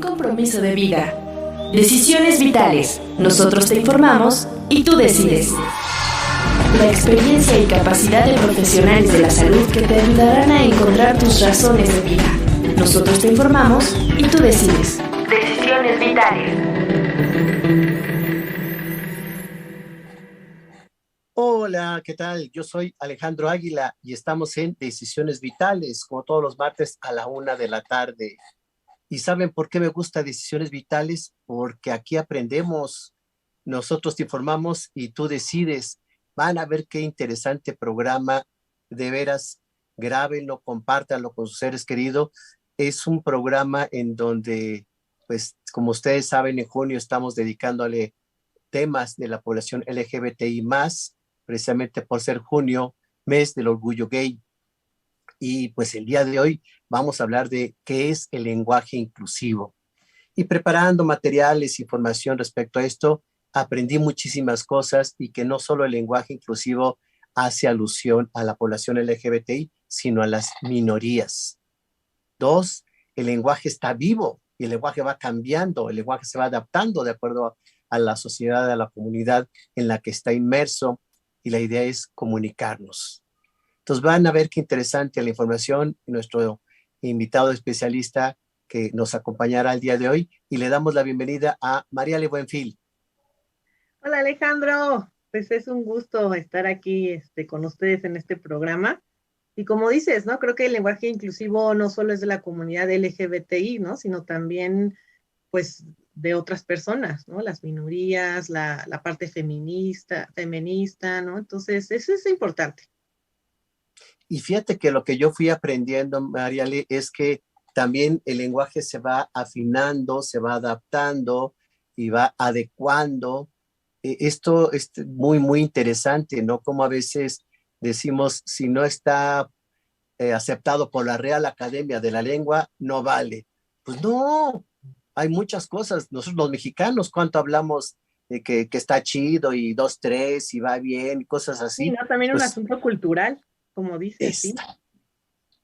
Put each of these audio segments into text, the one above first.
compromiso de vida. Decisiones vitales. Nosotros te informamos y tú decides. La experiencia y capacidad de profesionales de la salud que te ayudarán a encontrar tus razones de vida. Nosotros te informamos y tú decides. Decisiones vitales. Hola, ¿qué tal? Yo soy Alejandro Águila y estamos en Decisiones Vitales, como todos los martes a la 1 de la tarde. ¿Y saben por qué me gusta Decisiones Vitales? Porque aquí aprendemos, nosotros te informamos y tú decides. Van a ver qué interesante programa, de veras, grábenlo, compártanlo con sus seres queridos. Es un programa en donde, pues, como ustedes saben, en junio estamos dedicándole temas de la población LGBTI más, precisamente por ser junio, mes del orgullo gay. Y pues el día de hoy vamos a hablar de qué es el lenguaje inclusivo. Y preparando materiales, información respecto a esto, aprendí muchísimas cosas y que no solo el lenguaje inclusivo hace alusión a la población LGBTI, sino a las minorías. Dos, el lenguaje está vivo y el lenguaje va cambiando, el lenguaje se va adaptando de acuerdo a la sociedad, a la comunidad en la que está inmerso, y la idea es comunicarnos. Entonces van a ver qué interesante la información y nuestro invitado especialista que nos acompañará el día de hoy, y le damos la bienvenida a Mariale Buenfil. Hola Alejandro, pues es un gusto estar aquí con ustedes en este programa. Y como dices, ¿no? Creo que el lenguaje inclusivo no solo es de la comunidad LGBTI, ¿no? Sino también, pues, de otras personas, ¿no? Las minorías, la parte feminista, ¿no? Entonces, eso es importante. Y fíjate que lo que yo fui aprendiendo, Mariale, es que también el lenguaje se va afinando, se va adaptando y va adecuando. Esto es muy, muy interesante, ¿no? Como a veces decimos, si no está aceptado por la Real Academia de la Lengua, no vale. Pues no, hay muchas cosas. Nosotros los mexicanos, ¿cuánto hablamos de que está chido y dos, tres y va bien y cosas Sí, así? ¿no? También un Pues asunto cultural, como dices, sí.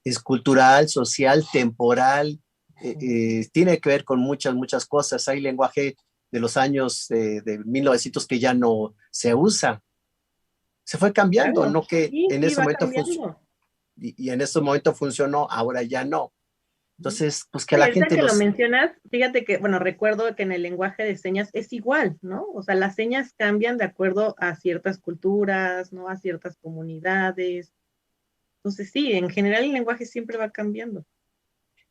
es cultural, social, temporal, tiene que ver con muchas, muchas cosas. Hay lenguaje de los años de 1900 que ya no se usa. Se fue cambiando, Claro, no que sí, en sí, ese va momento cambiando. y en ese momento funcionó, ahora ya no. Entonces, pues que Y la ahorita gente que lo los... mencionas, fíjate que, bueno, recuerdo que en el lenguaje de señas es igual, ¿no? O sea, las señas cambian de acuerdo a ciertas culturas, ¿no? A ciertas comunidades. Entonces, sí, en general el lenguaje siempre va cambiando.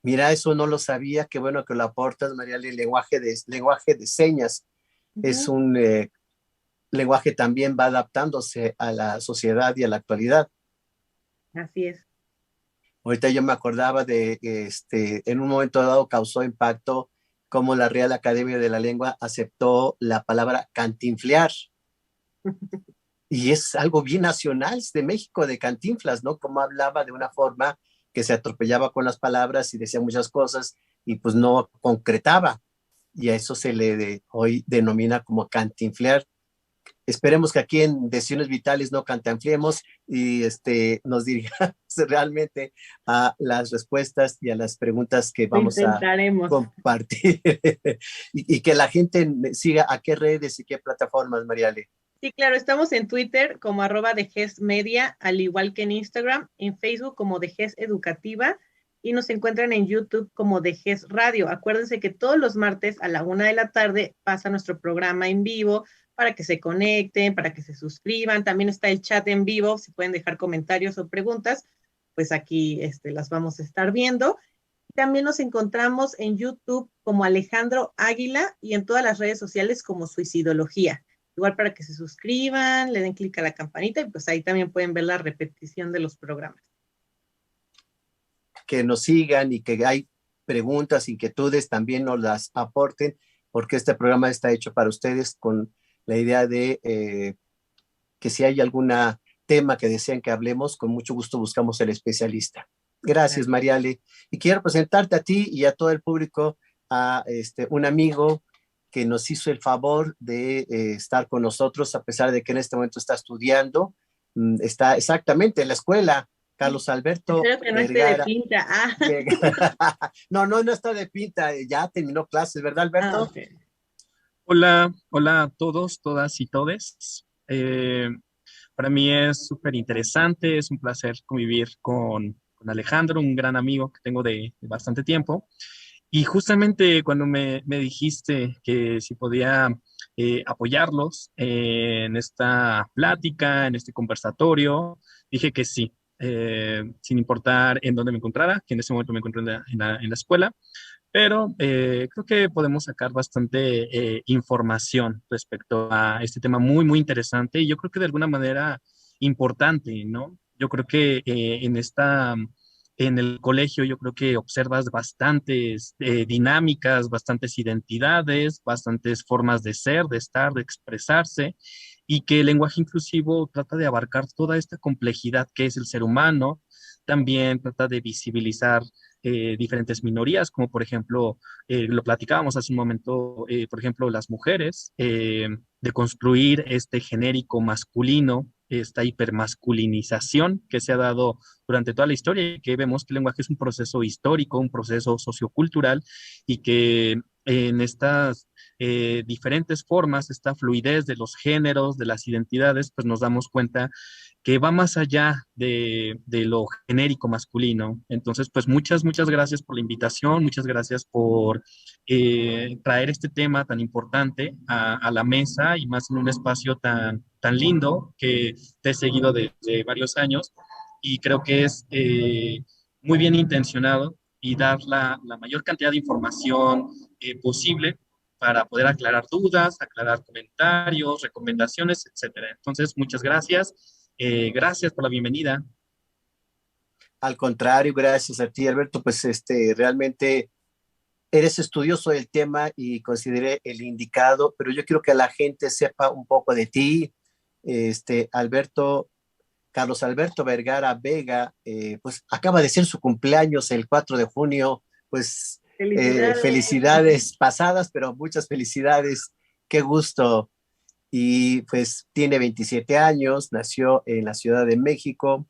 Mira, eso no lo sabía, qué bueno que lo aportas, María, el lenguaje de señas es Ujú. un lenguaje también va adaptándose a la sociedad y a la actualidad. Así es. Ahorita yo me acordaba en un momento dado causó impacto cómo la Real Academia de la Lengua aceptó la palabra cantinflear. Y es algo bien nacional de México, de Cantinflas, ¿no? Como hablaba de una forma que se atropellaba con las palabras y decía muchas cosas y pues no concretaba. Y a eso hoy denomina como cantinflear. Esperemos que aquí en Decisiones Vitales no cantinflemos y nos dirigamos realmente a las respuestas y a las preguntas que Lo vamos a intentaremos. compartir. y que la gente siga a qué redes y qué plataformas, Mariale. Sí, claro, estamos en Twitter como @degesmedia, al igual que en Instagram, en Facebook como Deges Educativa, y nos encuentran en YouTube como Deges Radio. Acuérdense que todos los martes a la 1 de la tarde pasa nuestro programa en vivo para que se conecten, para que se suscriban. También está el chat en vivo, si pueden dejar comentarios o preguntas, pues aquí las vamos a estar viendo. También nos encontramos en YouTube como Alejandro Águila y en todas las redes sociales como Suicidología. Igual para que se suscriban, le den clic a la campanita y pues ahí también pueden ver la repetición de los programas. Que nos sigan y que hay preguntas, inquietudes, también nos las aporten, porque este programa está hecho para ustedes con la idea de que si hay algún tema que desean que hablemos, con mucho gusto buscamos el especialista. Gracias, Mariale. Y quiero presentarte a ti y a todo el público a un amigo que nos hizo el favor de estar con nosotros, a pesar de que en este momento está estudiando, está exactamente en la escuela, Carlos Alberto Espero que no esté de Vergara. pinta. Ah, No, no, no está de pinta, ya terminó clases, ¿verdad, Alberto? ok. Hola, hola a todos, todas y todes. Para mí es súper interesante, es un placer convivir con Alejandro, un gran amigo que tengo de bastante tiempo. Y justamente cuando me dijiste que si podía apoyarlos en esta plática, en este conversatorio, dije que sí, sin importar en dónde me encontrara, que en ese momento me encontré en la escuela, pero creo que podemos sacar bastante información respecto a este tema muy, muy interesante y yo creo que de alguna manera importante, ¿no? Yo creo que en el colegio, yo creo que observas bastantes dinámicas, bastantes identidades, bastantes formas de ser, de estar, de expresarse, y que el lenguaje inclusivo trata de abarcar toda esta complejidad que es el ser humano. También trata de visibilizar diferentes minorías, como por ejemplo, lo platicábamos hace un momento, por ejemplo, las mujeres, de construir este genérico masculino, esta hipermasculinización que se ha dado durante toda la historia y que vemos que el lenguaje es un proceso histórico, un proceso sociocultural y que en estas diferentes formas, esta fluidez de los géneros, de las identidades, pues nos damos cuenta que va más allá de lo genérico masculino. Entonces, pues muchas gracias por la invitación, muchas gracias por traer este tema tan importante a la mesa y más en un espacio tan lindo que te he seguido desde varios años y creo que es muy bien intencionado y dar la mayor cantidad de información posible para poder aclarar dudas, aclarar comentarios, recomendaciones, etcétera. Entonces, muchas gracias. Gracias por la bienvenida. Al contrario, gracias a ti, Alberto, pues realmente eres estudioso del tema y consideré el indicado, pero yo quiero que la gente sepa un poco de ti. Alberto, Carlos Alberto Vergara Vega, pues acaba de ser su cumpleaños el 4 de junio, pues Felicidades. felicidades pasadas, pero muchas felicidades, qué gusto. Y pues tiene 27 años, nació en la Ciudad de México,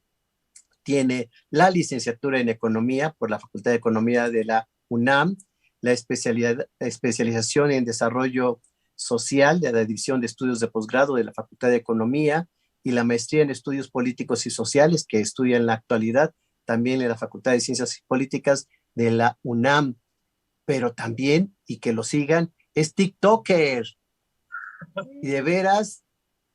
tiene la licenciatura en Economía por la Facultad de Economía de la UNAM, la especialización en Desarrollo Social de la División de Estudios de Posgrado de la Facultad de Economía y la maestría en Estudios Políticos y Sociales que estudia en la actualidad también en la Facultad de Ciencias Políticas de la UNAM, pero también, y que lo sigan, es TikToker. Y de veras,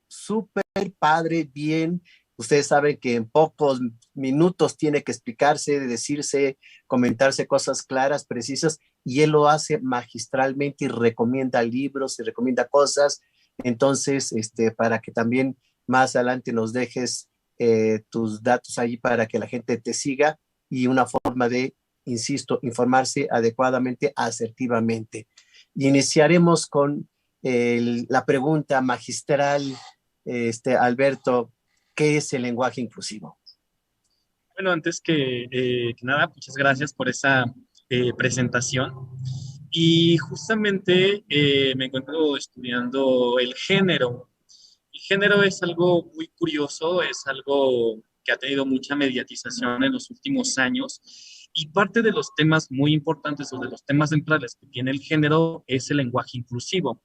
súper padre, bien. Ustedes saben que en pocos minutos tiene que explicarse, decirse, comentarse cosas claras, precisas, y él lo hace magistralmente y recomienda libros y recomienda cosas. Entonces, para que también más adelante nos dejes tus datos ahí para que la gente te siga y una forma de, insisto, informarse adecuadamente, asertivamente. Y iniciaremos con la pregunta magistral, Alberto, ¿qué es el lenguaje inclusivo? Bueno, antes que nada, muchas gracias por esa presentación. Y justamente me encuentro estudiando el género. El género es algo muy curioso, es algo que ha tenido mucha mediatización en los últimos años. Y parte de los temas muy importantes o de los temas centrales que tiene el género es el lenguaje inclusivo,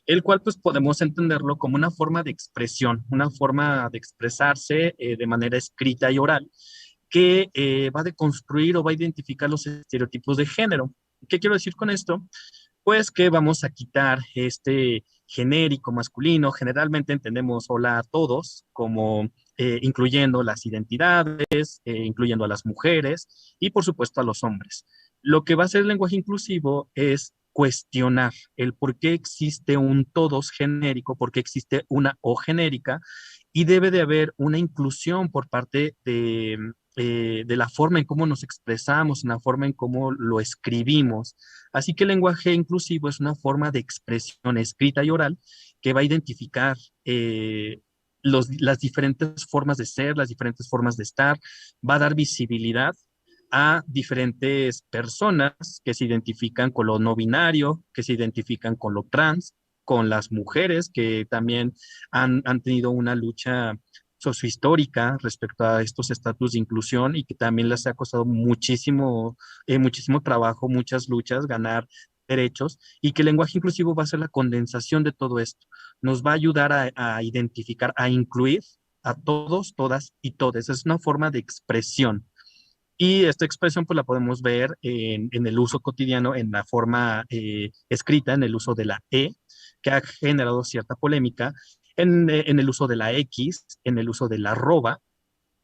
el cual pues podemos entenderlo como una forma de expresión, una forma de expresarse de manera escrita y oral, que va a deconstruir o va a identificar los estereotipos de género. ¿Qué quiero decir con esto? Pues que vamos a quitar este genérico masculino. Generalmente entendemos hola a todos como incluyendo las identidades, incluyendo a las mujeres y por supuesto a los hombres. Lo que va a hacer el lenguaje inclusivo es cuestionar el por qué existe un todos genérico, por qué existe una o genérica y debe de haber una inclusión por parte de la forma en cómo nos expresamos, en la forma en cómo lo escribimos. Así que el lenguaje inclusivo es una forma de expresión escrita y oral que va a identificar las diferentes formas de ser, las diferentes formas de estar, va a dar visibilidad a diferentes personas que se identifican con lo no binario, que se identifican con lo trans, con las mujeres que también han tenido una lucha sociohistórica respecto a estos estatus de inclusión y que también les ha costado muchísimo, muchísimo trabajo, muchas luchas, ganar derechos y que el lenguaje inclusivo va a ser la condensación de todo esto. Nos va a ayudar a identificar, a incluir a todos, todas y todes. Es una forma de expresión. Y esta expresión pues la podemos ver en el uso cotidiano, en la forma escrita, en el uso de la E, que ha generado cierta polémica, en el uso de la X, en el uso de la arroba,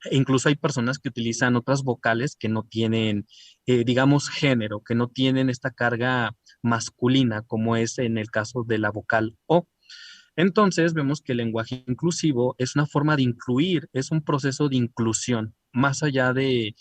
e incluso hay personas que utilizan otras vocales que no tienen, digamos, género, que no tienen esta carga masculina, como es en el caso de la vocal O. Entonces vemos que el lenguaje inclusivo es una forma de incluir, es un proceso de inclusión, más allá de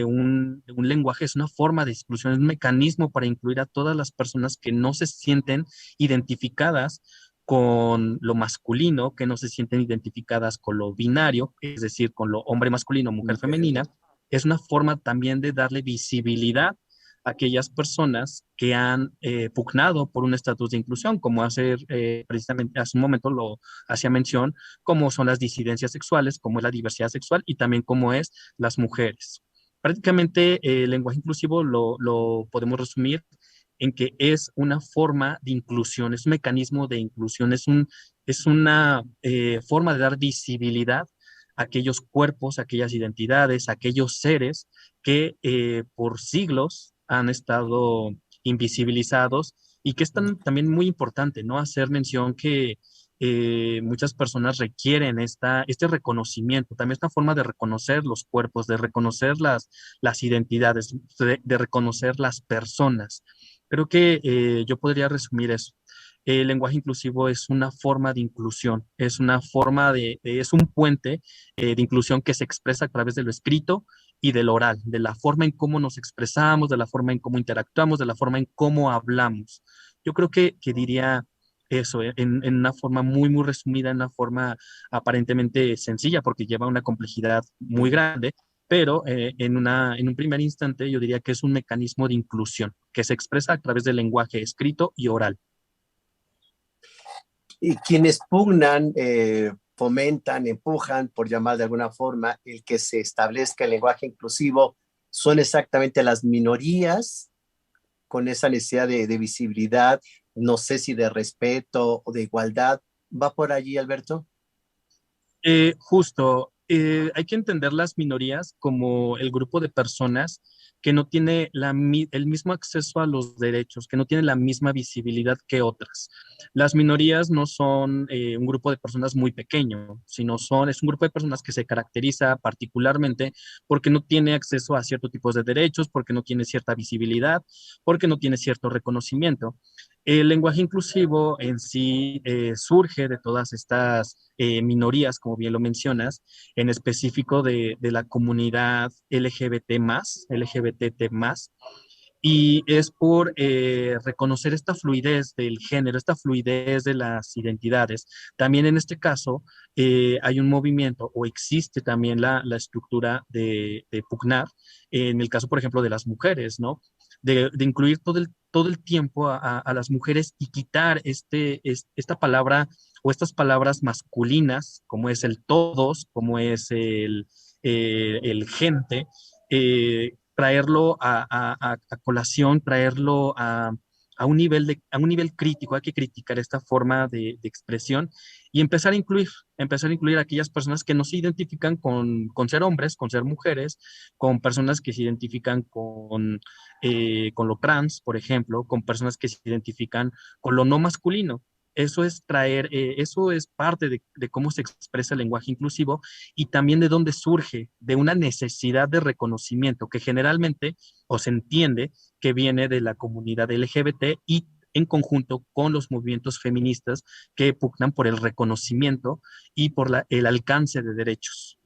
un lenguaje, es una forma de exclusión, es un mecanismo para incluir a todas las personas que no se sienten identificadas con lo masculino, que no se sienten identificadas con lo binario, es decir, con lo hombre masculino, mujer femenina. Es una forma también de darle visibilidad aquellas personas que han pugnado por un estatus de inclusión, como hace precisamente hace un momento lo hacía mención, como son las disidencias sexuales, como es la diversidad sexual y también como es las mujeres. Prácticamente el lenguaje inclusivo lo podemos resumir en que es una forma de inclusión, es un mecanismo de inclusión, es una forma de dar visibilidad a aquellos cuerpos, a aquellas identidades, a aquellos seres que por siglos han estado invisibilizados y que es también muy importante, ¿no? Hacer mención que muchas personas requieren este reconocimiento, también esta forma de reconocer los cuerpos, de reconocer las identidades, de reconocer las personas. Creo que yo podría resumir eso. El lenguaje inclusivo es una forma de inclusión, es una forma es un puente de inclusión que se expresa a través de lo escrito y del oral, de la forma en cómo nos expresamos, de la forma en cómo interactuamos, de la forma en cómo hablamos. Yo creo que diría eso, en una forma muy, muy resumida, en una forma aparentemente sencilla, porque lleva una complejidad muy grande, pero en un primer instante yo diría que es un mecanismo de inclusión que se expresa a través del lenguaje escrito y oral. Y quienes pugnan, fomentan, empujan, por llamar de alguna forma, el que se establezca el lenguaje inclusivo, son exactamente las minorías con esa necesidad de visibilidad, no sé si de respeto o de igualdad. ¿Va por allí, Alberto? Justo, hay que entender las minorías como el grupo de personas que no tiene el mismo acceso a los derechos, que no tiene la misma visibilidad que otras. Las minorías no son un grupo de personas muy pequeño, es un grupo de personas que se caracteriza particularmente porque no tiene acceso a ciertos tipos de derechos, porque no tiene cierta visibilidad, porque no tiene cierto reconocimiento. El lenguaje inclusivo en sí surge de todas estas minorías, como bien lo mencionas, en específico de la comunidad LGBT+, y es por reconocer esta fluidez del género, esta fluidez de las identidades. También en este caso hay un movimiento o existe también la estructura de pugnar, en el caso, por ejemplo, de las mujeres, ¿no? De incluir todo el tiempo a las mujeres y quitar esta palabra o estas palabras masculinas, como es el todos, como es el gente, traerlo a colación, traerlo a un nivel crítico. Hay que criticar esta forma de expresión y empezar a incluir a aquellas personas que no se identifican con ser hombres, con ser mujeres, con personas que se identifican con lo trans, por ejemplo, con personas que se identifican con lo no masculino. Eso es parte de cómo se expresa el lenguaje inclusivo y también de dónde surge, de una necesidad de reconocimiento que generalmente o se entiende que viene de la comunidad LGBT y en conjunto con los movimientos feministas que pugnan por el reconocimiento y por el alcance de derechos.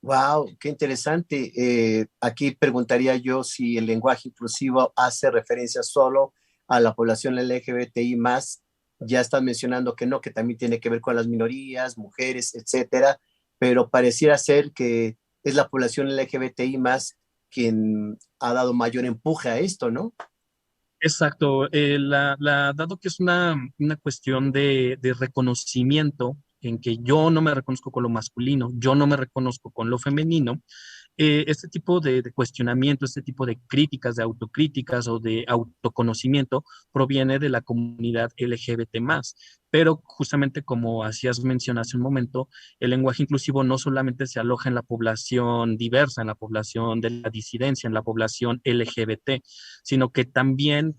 Wow, qué interesante. Aquí preguntaría yo si el lenguaje inclusivo hace referencia solo a la población LGBTI más. Ya estás mencionando que no, que también tiene que ver con las minorías, mujeres, etcétera, pero pareciera ser que es la población LGBTI más quien ha dado mayor empuje a esto, ¿no? Exacto. Dado que es una cuestión de reconocimiento en que yo no me reconozco con lo masculino, yo no me reconozco con lo femenino, este tipo de cuestionamiento, este tipo de críticas, de autocríticas o de autoconocimiento proviene de la comunidad LGBT+. Pero justamente como hacías mención hace un momento, el lenguaje inclusivo no solamente se aloja en la población diversa, en la población de la disidencia, en la población LGBT, sino que también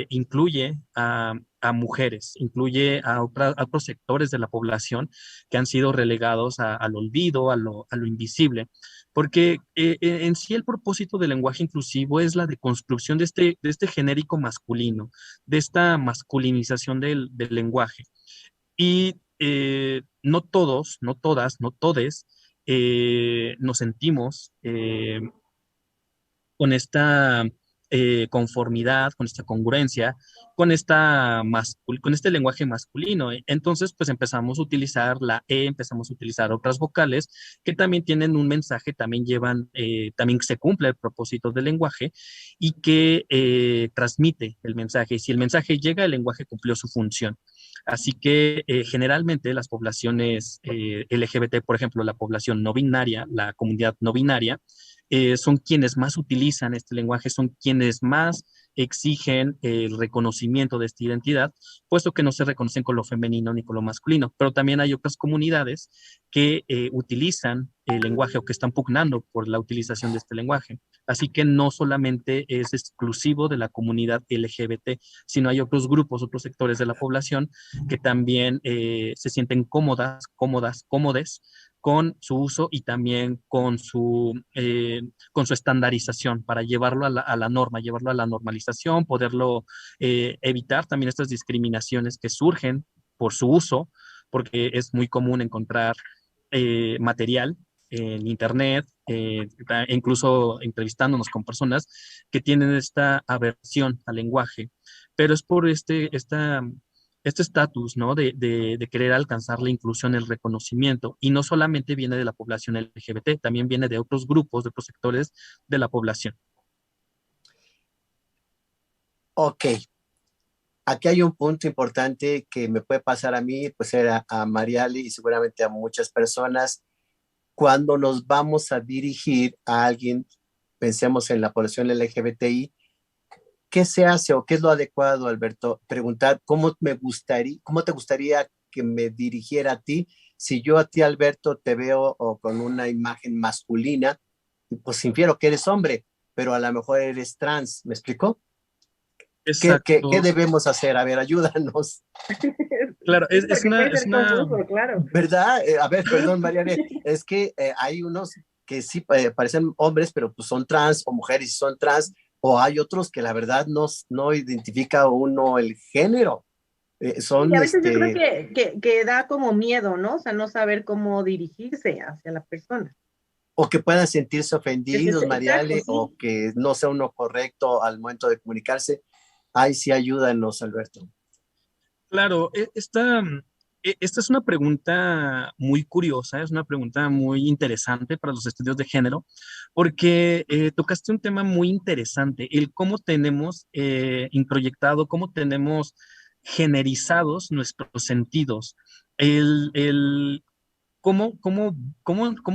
incluye a mujeres, incluye a otros sectores de la población que han sido relegados al olvido, a lo invisible, porque en sí el propósito del lenguaje inclusivo es la deconstrucción de este genérico masculino, de esta masculinización del lenguaje. Y no todos, no todas, no todes nos sentimos con esta conformidad, con esta congruencia, con este lenguaje masculino. Entonces, pues empezamos a utilizar la E, empezamos a utilizar otras vocales que también tienen un mensaje, también llevan, también se cumple el propósito del lenguaje y que transmite el mensaje. Y si el mensaje llega, el lenguaje cumplió su función. Así que generalmente las poblaciones LGBT, por ejemplo, la población no binaria, la comunidad no binaria, son quienes más utilizan este lenguaje, son quienes más exigen el reconocimiento de esta identidad, puesto que no se reconocen con lo femenino ni con lo masculino. Pero también hay otras comunidades que utilizan el lenguaje o que están pugnando por la utilización de este lenguaje. Así que no solamente es exclusivo de la comunidad LGBT, sino hay otros grupos, otros sectores de la población que también se sienten cómodes con su uso y también con su estandarización para llevarlo a la norma, llevarlo a la normalización, poderlo evitar también estas discriminaciones que surgen por su uso, porque es muy común encontrar material en internet, incluso entrevistándonos con personas que tienen esta aversión al lenguaje, pero es por este estatus, ¿no? De querer alcanzar la inclusión, el reconocimiento, y no solamente viene de la población LGBT, también viene de otros grupos, de otros sectores de la población. Ok, aquí hay un punto importante que me puede pasar a mí, pues era a Mariali y seguramente a muchas personas. Cuando nos vamos a dirigir a alguien, pensemos en la población LGBTI, ¿qué se hace o qué es lo adecuado, Alberto? Preguntar cómo te gustaría que me dirigiera a ti. Si yo a ti, Alberto, te veo o con una imagen masculina, pues infiero que eres hombre, pero a lo mejor eres trans. ¿Me explico? ¿Qué Exacto. debemos hacer? A ver, ayúdanos. Claro, Sí, porque puede ser confuso, claro. ¿Verdad? A ver, perdón, Mariane, es que hay unos que sí parecen hombres, pero pues son trans, o mujeres y son trans, o hay otros que la verdad no identifica uno el género. Y Son a veces yo creo que da como miedo, ¿no? O sea, no saber cómo dirigirse hacia la persona. o que puedan sentirse ofendidos, Exacto, Mariale, o sí. que no sea uno correcto al momento de comunicarse. Ay, sí, ayúdanos, Alberto. Claro, esta es una pregunta muy curiosa, es una pregunta muy interesante para los estudios de género, porque tocaste un tema muy interesante, el cómo tenemos introyectado, cómo tenemos generizados nuestros sentidos, el cómo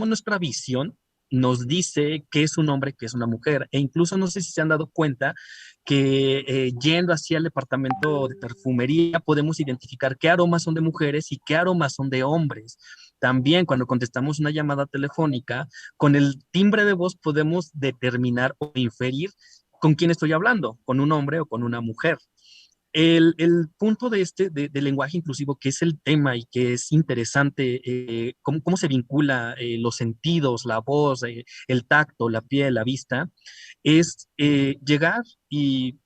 nuestra visión nos dice qué es un hombre, qué es una mujer. E incluso no sé si se han dado cuenta que yendo hacia el departamento de perfumería podemos identificar qué aromas son de mujeres y qué aromas son de hombres. También cuando contestamos una llamada telefónica, con el timbre de voz podemos determinar o inferir con quién estoy hablando, con un hombre o con una mujer. El punto de lenguaje inclusivo, que es el tema y que es interesante, cómo se vincula los sentidos, la voz, el tacto, la piel, la vista, es llegar y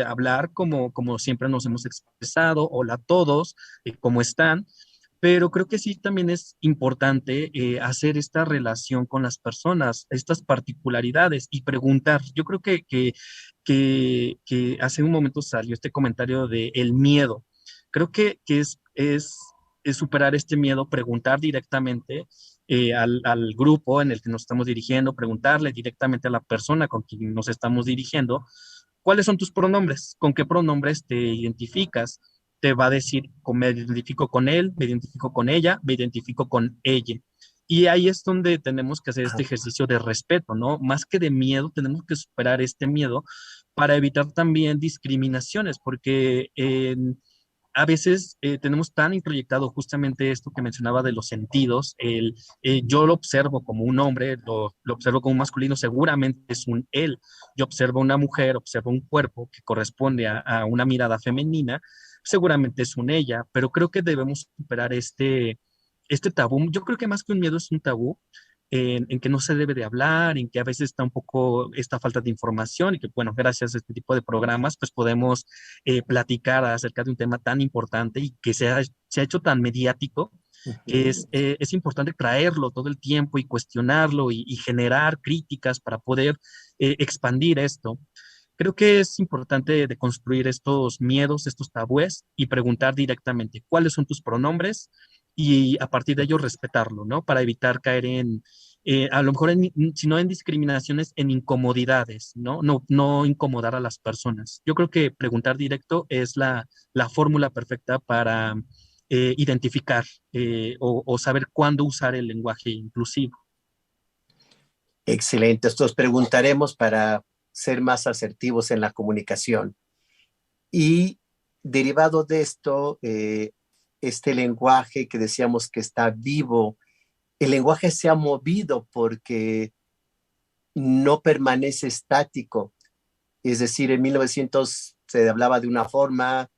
hablar como siempre nos hemos expresado, hola a todos, ¿cómo están? Pero creo que sí también es importante hacer esta relación con las personas, estas particularidades y preguntar. Yo creo que hace un momento salió este comentario de el miedo. Creo que es superar este miedo, preguntar directamente al grupo en el que nos estamos dirigiendo, preguntarle directamente a la persona con quien nos estamos dirigiendo, ¿cuáles son tus pronombres? ¿Con qué pronombres te identificas? te va a decir, me identifico con él, me identifico con ella, me identifico con ella. Y ahí es donde tenemos que hacer este Ajá. ejercicio de respeto, ¿no? Más que de miedo, tenemos que superar este miedo para evitar también discriminaciones, porque a veces tenemos tan introyectado justamente esto que mencionaba de los sentidos, yo lo observo como un hombre, lo observo como un masculino, seguramente es un él. Yo observo una mujer, observo un cuerpo que corresponde a una mirada femenina, seguramente es un ella, pero creo que debemos superar este tabú. Yo creo que más que un miedo es un tabú en que no se debe de hablar, en que a veces está un poco esta falta de información y que, bueno, gracias a este tipo de programas, pues podemos platicar acerca de un tema tan importante y que se ha hecho tan mediático que Ujú. es importante traerlo todo el tiempo y cuestionarlo y generar críticas para poder expandir esto. Creo que es importante de construir estos miedos, estos tabúes y preguntar directamente cuáles son tus pronombres y a partir de ello respetarlo, ¿no? Para evitar caer a lo mejor, si no en discriminaciones, en incomodidades, ¿no? No incomodar a las personas. Yo creo que preguntar directo es la fórmula perfecta para identificar o saber cuándo usar el lenguaje inclusivo. Excelente. Entonces preguntaremos para ser más asertivos en la comunicación. Y derivado de esto, este lenguaje que decíamos que está vivo, el lenguaje se ha movido porque no permanece estático. Es decir, en 1900 se hablaba de una forma,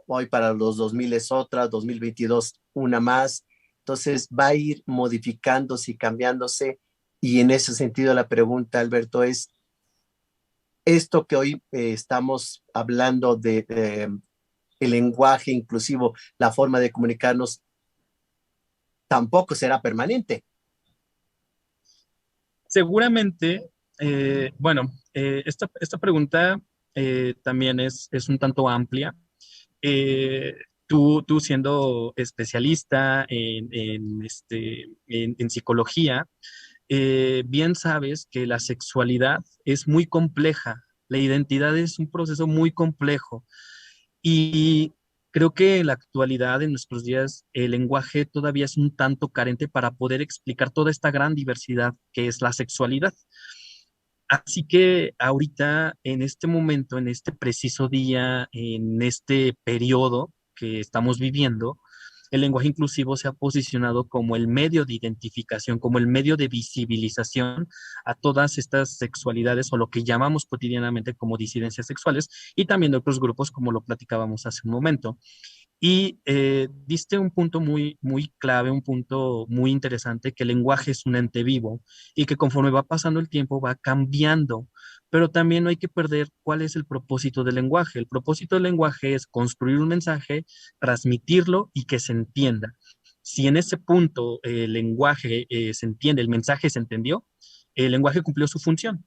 hoy para los 2000 es otra, 2022 una más. Entonces va a ir modificándose y cambiándose. Y en ese sentido la pregunta, Alberto, es esto que hoy estamos hablando de el lenguaje inclusivo, la forma de comunicarnos, tampoco será permanente. Seguramente, bueno, esta pregunta también es un tanto amplia. Eh, tú siendo especialista en psicología, bien sabes que la sexualidad es muy compleja, la identidad es un proceso muy complejo y creo que en la actualidad, en nuestros días, el lenguaje todavía es un tanto carente para poder explicar toda esta gran diversidad que es la sexualidad. Así que ahorita, en este momento, en este preciso día, en este periodo que estamos viviendo, el lenguaje inclusivo se ha posicionado como el medio de identificación, como el medio de visibilización a todas estas sexualidades o lo que llamamos cotidianamente como disidencias sexuales y también de otros grupos como lo platicábamos hace un momento. Y diste un punto muy clave, un punto muy interesante, que el lenguaje es un ente vivo y que conforme va pasando el tiempo va cambiando, pero también no hay que perder cuál es el propósito del lenguaje. El propósito del lenguaje es construir un mensaje, transmitirlo y que se entienda. Si en ese punto el lenguaje se entiende, el mensaje se entendió, el lenguaje cumplió su función.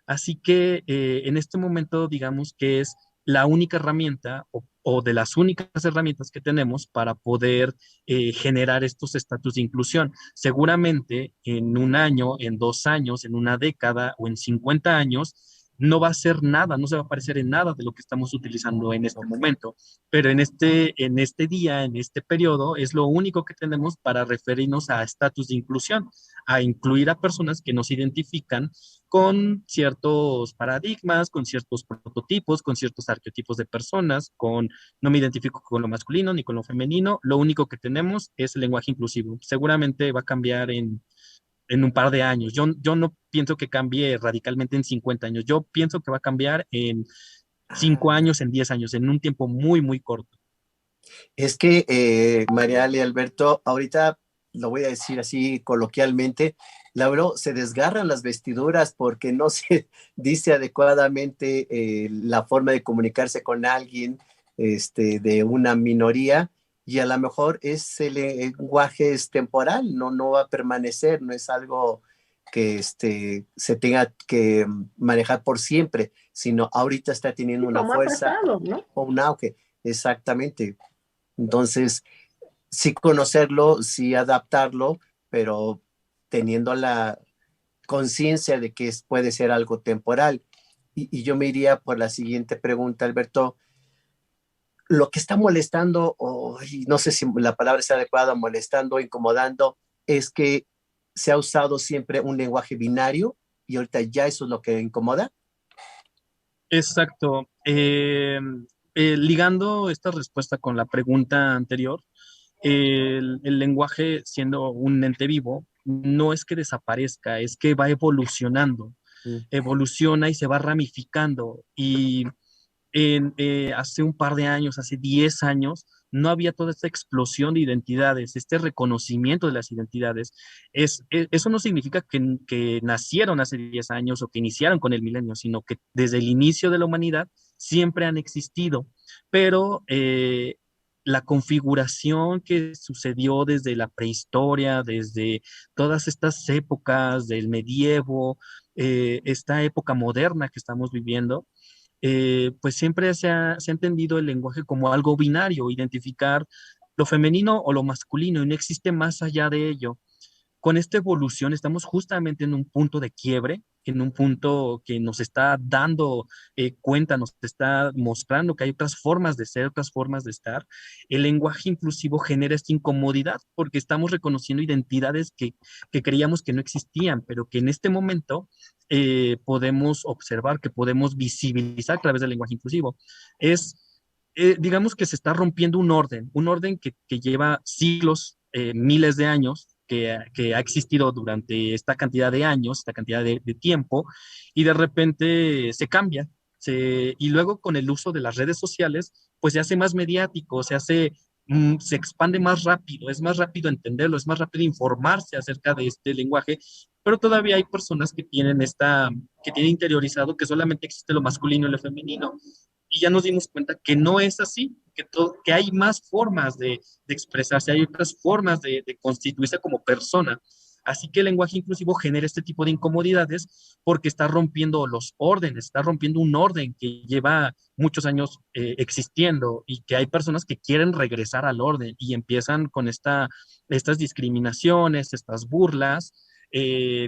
Así que en este momento, digamos que es la única herramienta o de las únicas herramientas que tenemos para poder generar estos estatus de inclusión. Seguramente en un año, en 2 años, en una década o en 50 años, no va a ser nada, no se va a parecer en nada de lo que estamos utilizando en este Okay. momento. Pero en este día, en este periodo, es lo único que tenemos para referirnos a estatus de inclusión, a incluir a personas que nos identifican con ciertos paradigmas, con ciertos prototipos, con ciertos arquetipos de personas, no me identifico con lo masculino ni con lo femenino, lo único que tenemos es el lenguaje inclusivo. Seguramente va a cambiar en un par de años. Yo no pienso que cambie radicalmente en 50 años, yo pienso que va a cambiar en 5 Ah, años, en 10 años, en un tiempo muy corto. es que, Mariale y Alberto, ahorita lo voy a decir así coloquialmente, Lauro, se desgarran las vestiduras porque no se dice adecuadamente la forma de comunicarse con alguien de una minoría y a lo mejor ese lenguaje es temporal, no va a permanecer, no es algo que se tenga que manejar por siempre, sino ahorita está teniendo Sí, una como ha fuerza pasado, ¿no? o un auge. Exactamente. Entonces, sí conocerlo, sí adaptarlo, pero teniendo la conciencia de que puede ser algo temporal. Y yo me iría por la siguiente pregunta, Alberto. lo que está molestando, o y no sé si la palabra es adecuada, molestando, incomodando, es que se ha usado siempre un lenguaje binario y ahorita ya eso es lo que incomoda. Exacto. Ligando esta respuesta con la pregunta anterior, el lenguaje, siendo un ente vivo, no es que desaparezca, es que va evolucionando, Mm. evoluciona y se va ramificando. Y hace un par de años, hace 10 años, no había toda esta explosión de identidades, este reconocimiento de las identidades. Eso no significa que nacieron hace 10 años o que iniciaron con el milenio, sino que desde el inicio de la humanidad siempre han existido, pero la configuración que sucedió desde la prehistoria, desde todas estas épocas del medievo, esta época moderna que estamos viviendo, pues siempre se ha entendido el lenguaje como algo binario, identificar lo femenino o lo masculino, y no existe más allá de ello. Con esta evolución estamos justamente en un punto de quiebre, en un punto que nos está dando cuenta, nos está mostrando que hay otras formas de ser, otras formas de estar. El lenguaje inclusivo genera esta incomodidad porque estamos reconociendo identidades que creíamos que no existían, pero que en este momento podemos observar, que podemos visibilizar a través del lenguaje inclusivo. Digamos que se está rompiendo un orden que lleva siglos, miles de años, que ha existido durante esta cantidad de años, esta cantidad de tiempo, y de repente se cambia. Y luego con el uso de las redes sociales, pues se hace más mediático, se expande más rápido, es más rápido entenderlo, es más rápido informarse acerca de este lenguaje, pero todavía hay personas que tienen interiorizado que solamente existe lo masculino y lo femenino, y ya nos dimos cuenta que no es así, que hay más formas de expresarse, hay otras formas de constituirse como persona. Así que el lenguaje inclusivo genera este tipo de incomodidades porque está rompiendo los órdenes, está rompiendo un orden que lleva muchos años existiendo, y que hay personas que quieren regresar al orden y empiezan con estas discriminaciones, estas burlas,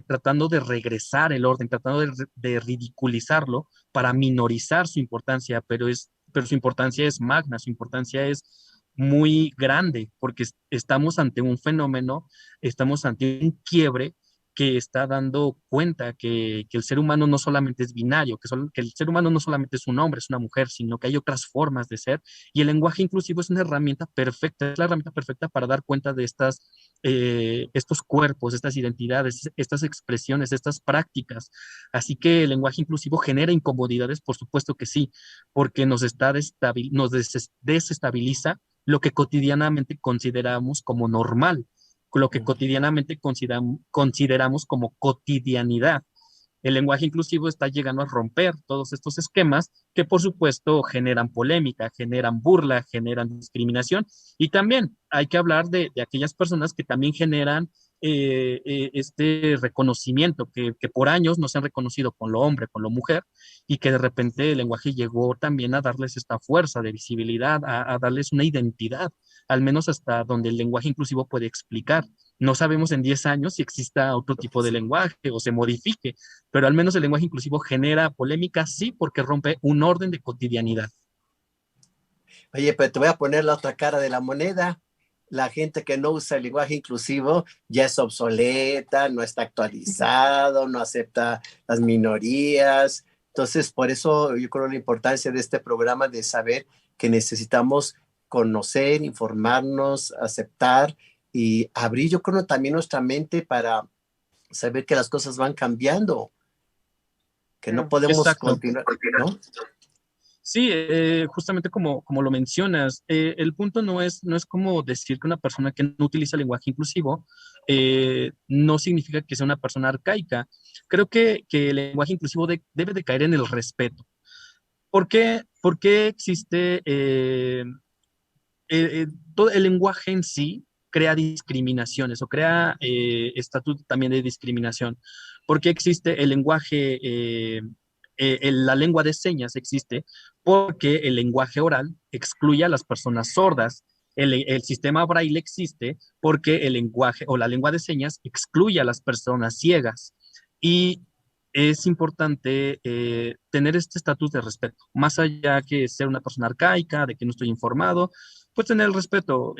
tratando de regresar el orden, tratando de ridiculizarlo para minorizar su importancia, pero su importancia es magna, su importancia es muy grande, porque estamos ante un fenómeno, estamos ante un quiebre que está dando cuenta que el ser humano no solamente es binario, que el ser humano no solamente es un hombre, es una mujer, sino que hay otras formas de ser, y el lenguaje inclusivo es una herramienta perfecta, es la herramienta perfecta para dar cuenta de estos cuerpos, estas identidades, estas expresiones, estas prácticas. Así que el lenguaje inclusivo genera incomodidades, por supuesto que sí, porque nos desestabiliza lo que cotidianamente consideramos como normal, lo que cotidianamente consideramos como cotidianidad. El lenguaje inclusivo está llegando a romper todos estos esquemas que, por supuesto, generan polémica, generan burla, generan discriminación. Y también hay que hablar de aquellas personas que también generan este reconocimiento, que por años no se han reconocido con lo hombre, con lo mujer, y que de repente el lenguaje llegó también a darles esta fuerza de visibilidad, a darles una identidad, al menos hasta donde el lenguaje inclusivo puede explicar. No sabemos en 10 años si exista otro tipo de lenguaje o se modifique, pero al menos el lenguaje inclusivo genera polémica, sí, porque rompe un orden de cotidianidad. Oye, pero te voy a poner la otra cara de la moneda. La gente que no usa el lenguaje inclusivo ya es obsoleta, no está actualizado, no acepta las minorías. Entonces, por eso yo creo la importancia de este programa de saber que necesitamos conocer, informarnos, aceptar y abrir, yo creo, también nuestra mente para saber que las cosas van cambiando, que no podemos Exacto. continuar, ¿no? Sí, justamente como lo mencionas, el punto no es como decir que una persona que no utiliza lenguaje inclusivo no significa que sea una persona arcaica. Creo que el lenguaje inclusivo debe de caer en el respeto. ¿Por qué existe todo el lenguaje en sí? Crea discriminaciones o crea estatuto también de discriminación. ¿Por qué existe el lenguaje? La lengua de señas existe porque el lenguaje oral excluye a las personas sordas. El sistema braille existe porque el lenguaje o la lengua de señas excluye a las personas ciegas. Y es importante tener este estatus de respeto, más allá que ser una persona arcaica, de que no estoy informado, pues tener el respeto.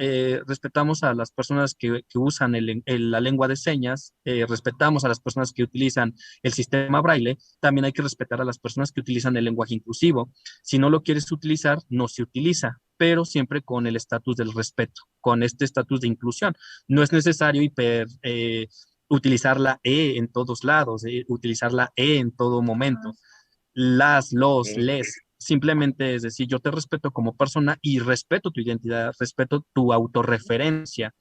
Respetamos a las personas que usan la lengua de señas, respetamos a las personas que utilizan el sistema braille, también hay que respetar a las personas que utilizan el lenguaje inclusivo. Si no lo quieres utilizar, no se utiliza, pero siempre con el estatus del respeto, con este estatus de inclusión. No es necesario utilizar la E en todos lados, utilizar la E en todo momento. Las, los, Eh, les, simplemente es decir, yo te respeto como persona y respeto tu identidad, respeto tu autorreferencia.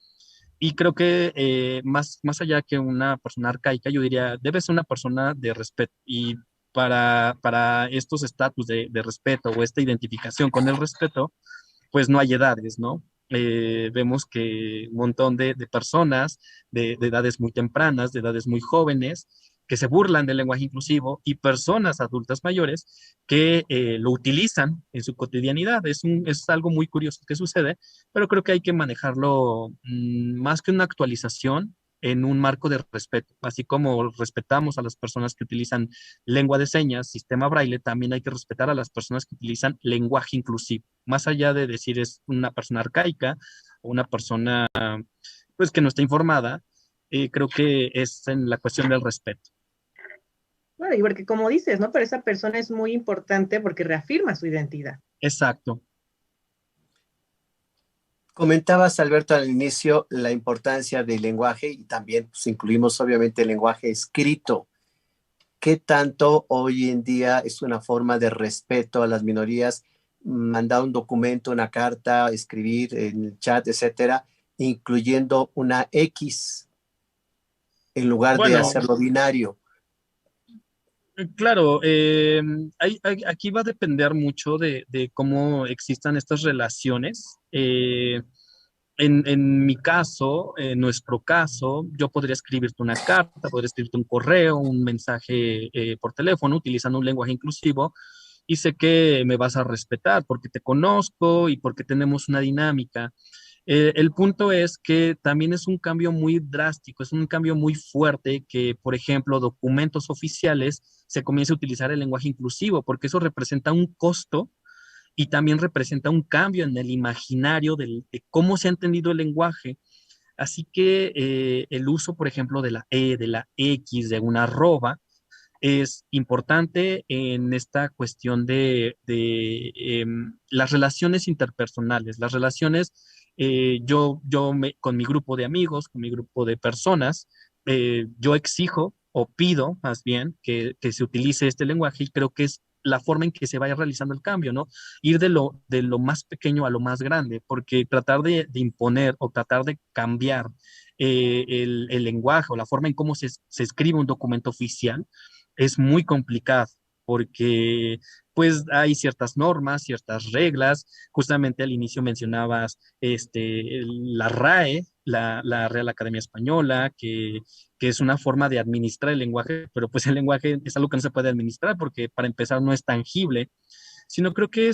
Y creo que más allá que una persona arcaica, yo diría, debe ser una persona de respeto. Y para estos estatus de respeto o esta identificación con el respeto, pues no hay edades, ¿no? Vemos que un montón de personas de edades muy tempranas, de edades muy jóvenes, que se burlan del lenguaje inclusivo y personas adultas mayores que lo utilizan en su cotidianidad. Es algo muy curioso que sucede, pero creo que hay que manejarlo más que una actualización en un marco de respeto. Así como respetamos a las personas que utilizan lengua de señas, sistema braille, también hay que respetar a las personas que utilizan lenguaje inclusivo. Más allá de decir es una persona arcaica o una persona pues que no está informada, creo que es en la cuestión del respeto. Bueno, y porque como dices, ¿no? Pero esa persona es muy importante porque reafirma su identidad. Exacto. Comentabas, Alberto, al inicio la importancia del lenguaje y también pues, incluimos obviamente el lenguaje escrito. ¿Qué tanto hoy en día es una forma de respeto a las minorías? Mandar un documento, una carta, escribir en el chat, etcétera, incluyendo una X en lugar de Bueno, hacerlo binario. claro, aquí va a depender mucho de cómo existan estas relaciones. En mi caso, en nuestro caso, yo podría escribirte una carta, podría escribirte un correo, un mensaje por teléfono, utilizando un lenguaje inclusivo, y sé que me vas a respetar porque te conozco y porque tenemos una dinámica. El punto es que también es un cambio muy drástico, es un cambio muy fuerte que, por ejemplo, documentos oficiales se comience a utilizar el lenguaje inclusivo, porque eso representa un costo y también representa un cambio en el imaginario de cómo se ha entendido el lenguaje. Así que el uso, por ejemplo, de la E, de la X, de una arroba, es importante en esta cuestión de las relaciones interpersonales, las relaciones, con mi grupo de amigos, con mi grupo de personas, yo exijo o pido más bien que se utilice este lenguaje y creo que es la forma en que se vaya realizando el cambio, ¿no? Ir de lo más pequeño a lo más grande, porque tratar de imponer o tratar de cambiar el lenguaje o la forma en cómo se escribe un documento oficial, es muy complicado porque pues hay ciertas normas, ciertas reglas. Justamente al inicio mencionabas la RAE, la Real Academia Española, que es una forma de administrar el lenguaje, pero pues el lenguaje es algo que no se puede administrar porque para empezar no es tangible, sino creo que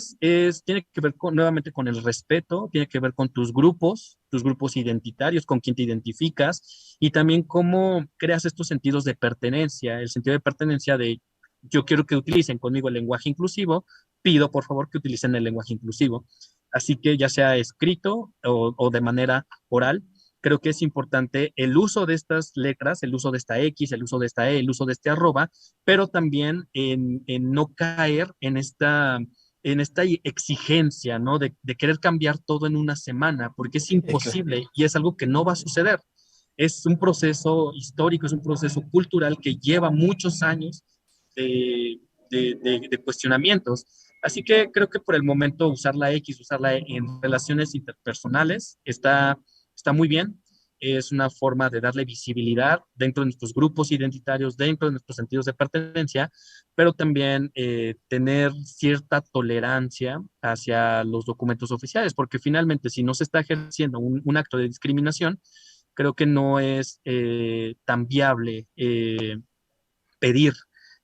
tiene que ver nuevamente con el respeto, tiene que ver con tus grupos identitarios, con quién te identificas y también cómo creas estos sentidos de pertenencia, el sentido de pertenencia de yo quiero que utilicen conmigo el lenguaje inclusivo, pido por favor que utilicen el lenguaje inclusivo. Así que ya sea escrito o de manera oral, creo que es importante el uso de estas letras, el uso de esta X, el uso de esta E, el uso de este arroba, pero también en no caer en esta exigencia, ¿no? De querer cambiar todo en una semana, porque es imposible y es algo que no va a suceder. Es un proceso histórico, es un proceso cultural que lleva muchos años de cuestionamientos. Así que creo que por el momento usar la X, usarla en relaciones interpersonales, está muy bien. Es una forma de darle visibilidad dentro de nuestros grupos identitarios, dentro de nuestros sentidos de pertenencia, pero también tener cierta tolerancia hacia los documentos oficiales, porque finalmente si no se está ejerciendo un acto de discriminación, creo que no es tan viable pedir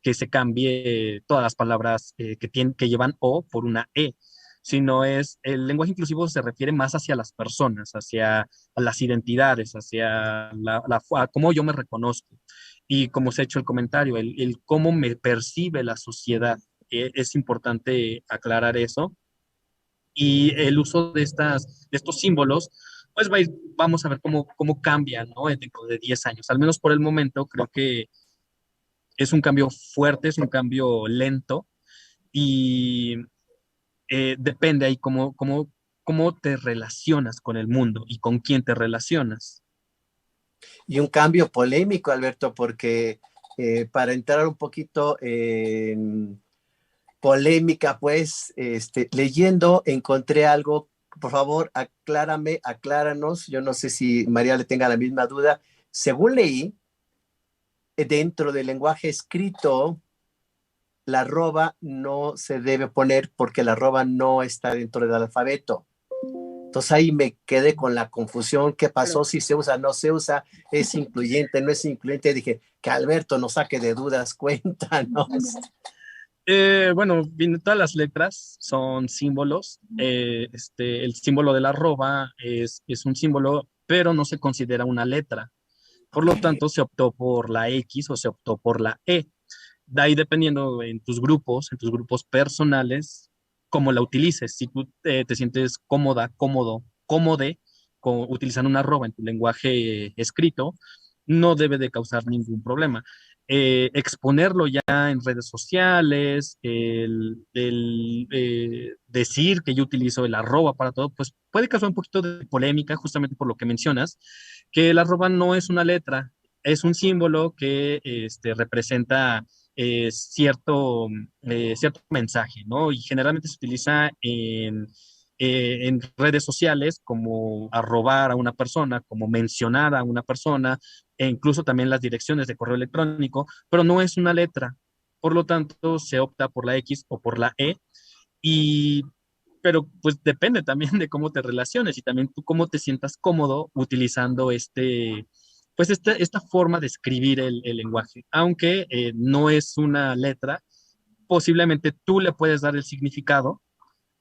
que se cambie todas las palabras que llevan O por una E, sino el lenguaje inclusivo se refiere más hacia las personas, hacia las identidades, hacia a cómo yo me reconozco. y como se ha hecho el comentario, el cómo me percibe la sociedad. Es importante aclarar eso. Y el uso de estos símbolos, pues vamos a ver cómo cambian, ¿no? Dentro de 10 años. Al menos por el momento, creo que es un cambio fuerte, es un cambio lento y depende ahí cómo te relacionas con el mundo y con quién te relacionas. Y un cambio polémico, Alberto, porque para entrar un poquito en polémica, pues, leyendo, encontré algo, por favor, acláranos, yo no sé si María le tenga la misma duda. Según leí, dentro del lenguaje escrito, la arroba no se debe poner porque la arroba no está dentro del alfabeto. Entonces ahí me quedé con la confusión, ¿qué pasó? Si se usa, no se usa, es incluyente, no es incluyente. Dije, que Alberto nos saque de dudas, cuéntanos. Bueno, bien, todas las letras son símbolos. El símbolo de la arroba es un símbolo, pero no se considera una letra. Por lo Okay. tanto, se optó por la X o se optó por la E. De ahí dependiendo en tus grupos personales, cómo la utilices. Si tú te sientes cómoda, cómodo, cómode, utilizando una arroba en tu lenguaje escrito, no debe de causar ningún problema. Exponerlo ya en redes sociales, decir que yo utilizo el arroba para todo, pues puede causar un poquito de polémica, justamente por lo que mencionas, que el arroba no es una letra, es un símbolo que representa cierto mensaje, ¿no? Y generalmente se utiliza en redes sociales como arrobar a una persona, como mencionar a una persona, e incluso también las direcciones de correo electrónico, pero no es una letra. Por lo tanto, se opta por la X o por la E, y, pero pues depende también de cómo te relaciones y también tú cómo te sientas cómodo utilizando esta forma de escribir el lenguaje. Aunque no es una letra, posiblemente tú le puedes dar el significado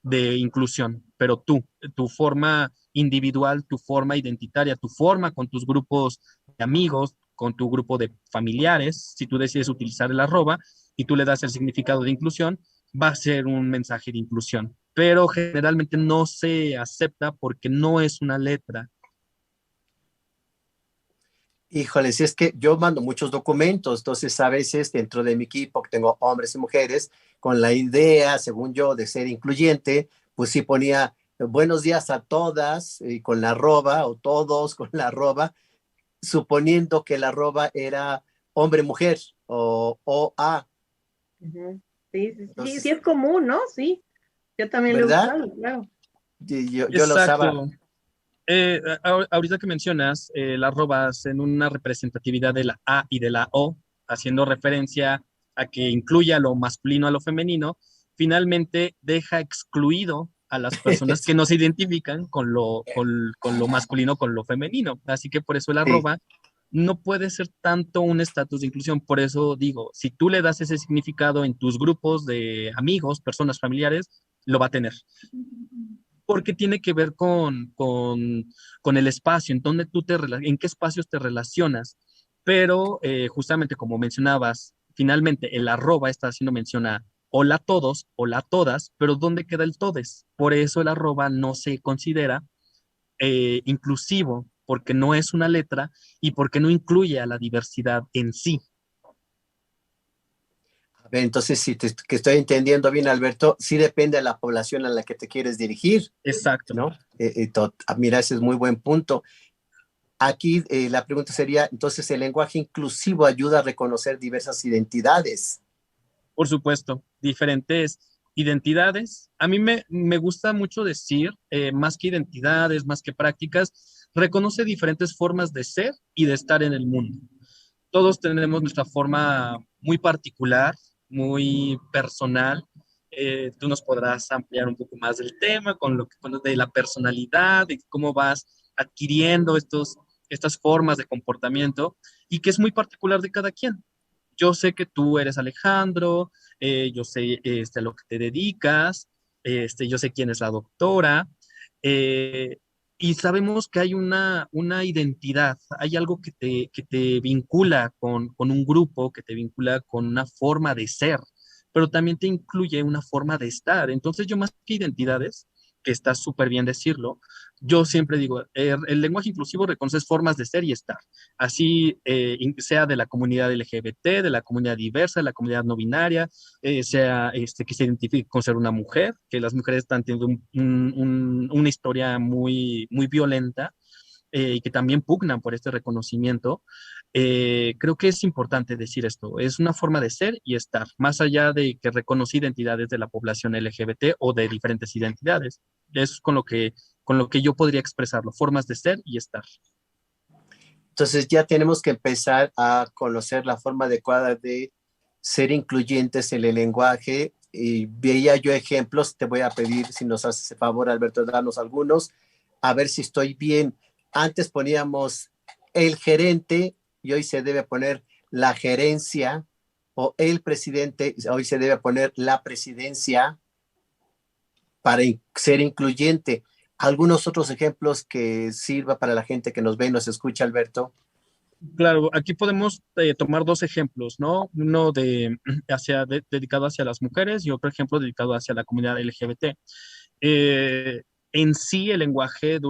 de inclusión, pero tu forma individual, tu forma identitaria, tu forma con tus grupos de amigos, con tu grupo de familiares, si tú decides utilizar el arroba y tú le das el significado de inclusión, va a ser un mensaje de inclusión, pero generalmente no se acepta porque no es una letra. Híjole, si es que yo mando muchos documentos, entonces a veces dentro de mi equipo, que tengo hombres y mujeres, con la idea, según yo, de ser incluyente, pues sí ponía buenos días a todas y con la arroba, o todos con la arroba, suponiendo que la arroba era hombre-mujer o a. Ujú. Sí, sí, sí, sí Entonces, es común, ¿no? Sí, yo también lo he ¿verdad? usado, claro. Yo lo usaba. Exacto. Ahorita que mencionas las arrobas en una representatividad de la A y de la O, haciendo referencia a que incluya lo masculino a lo femenino, finalmente deja excluido a las personas que no se identifican con lo masculino, con lo femenino. Así que por eso el Sí. arroba no puede ser tanto un estatus de inclusión. Por eso digo, si tú le das ese significado en tus grupos de amigos, personas familiares, lo va a tener porque tiene que ver con el espacio, en donde en qué espacios te relacionas. Pero justamente como mencionabas, finalmente el arroba está haciendo mención a hola a todos, hola a todas, pero ¿dónde queda el todes? Por eso el arroba no se considera inclusivo, porque no es una letra y porque no incluye a la diversidad en sí. A ver, entonces, si que estoy entendiendo bien, Alberto, sí depende de la población a la que te quieres dirigir, Exacto. ¿no? Mira, ese es muy buen punto. Aquí la pregunta sería, entonces, ¿el lenguaje inclusivo ayuda a reconocer diversas identidades? Por supuesto, diferentes identidades. A mí me gusta mucho decir, más que identidades, más que prácticas, reconoce diferentes formas de ser y de estar en el mundo. Todos tenemos nuestra forma muy particular, muy personal. Tú nos podrás ampliar un poco más del tema con lo de la personalidad, de cómo vas adquiriendo estas formas de comportamiento y que es muy particular de cada quien. Yo sé que tú eres Alejandro, yo sé a lo que te dedicas, yo sé quién es la doctora, eh, y sabemos que hay una identidad, hay algo que te vincula con un grupo, que te vincula con una forma de ser, pero también te incluye una forma de estar. Entonces yo más que identidades, que está súper bien decirlo, yo siempre digo, el lenguaje inclusivo reconoce formas de ser y estar, así sea de la comunidad LGBT, de la comunidad diversa, de la comunidad no binaria, sea que se identifique con ser una mujer, que las mujeres están teniendo una historia muy violenta y que también pugnan por este reconocimiento. Creo que es importante decir esto, es una forma de ser y estar, más allá de que reconoce identidades de la población LGBT o de diferentes identidades. Es con lo que yo podría expresarlo, formas de ser y estar. Entonces ya tenemos que empezar a conocer la forma adecuada de ser incluyentes en el lenguaje. Y veía yo ejemplos, te voy a pedir si nos haces el favor, Alberto, darnos algunos, a ver si estoy bien. Antes poníamos el gerente y hoy se debe poner la gerencia, o el presidente, hoy se debe poner la presidencia para ser incluyente. Algunos otros ejemplos que sirva para la gente que nos ve y nos escucha, Alberto. Claro, aquí podemos tomar dos ejemplos, ¿no? Uno dedicado hacia las mujeres y otro ejemplo dedicado hacia la comunidad LGBT. Eh, en sí, el lenguaje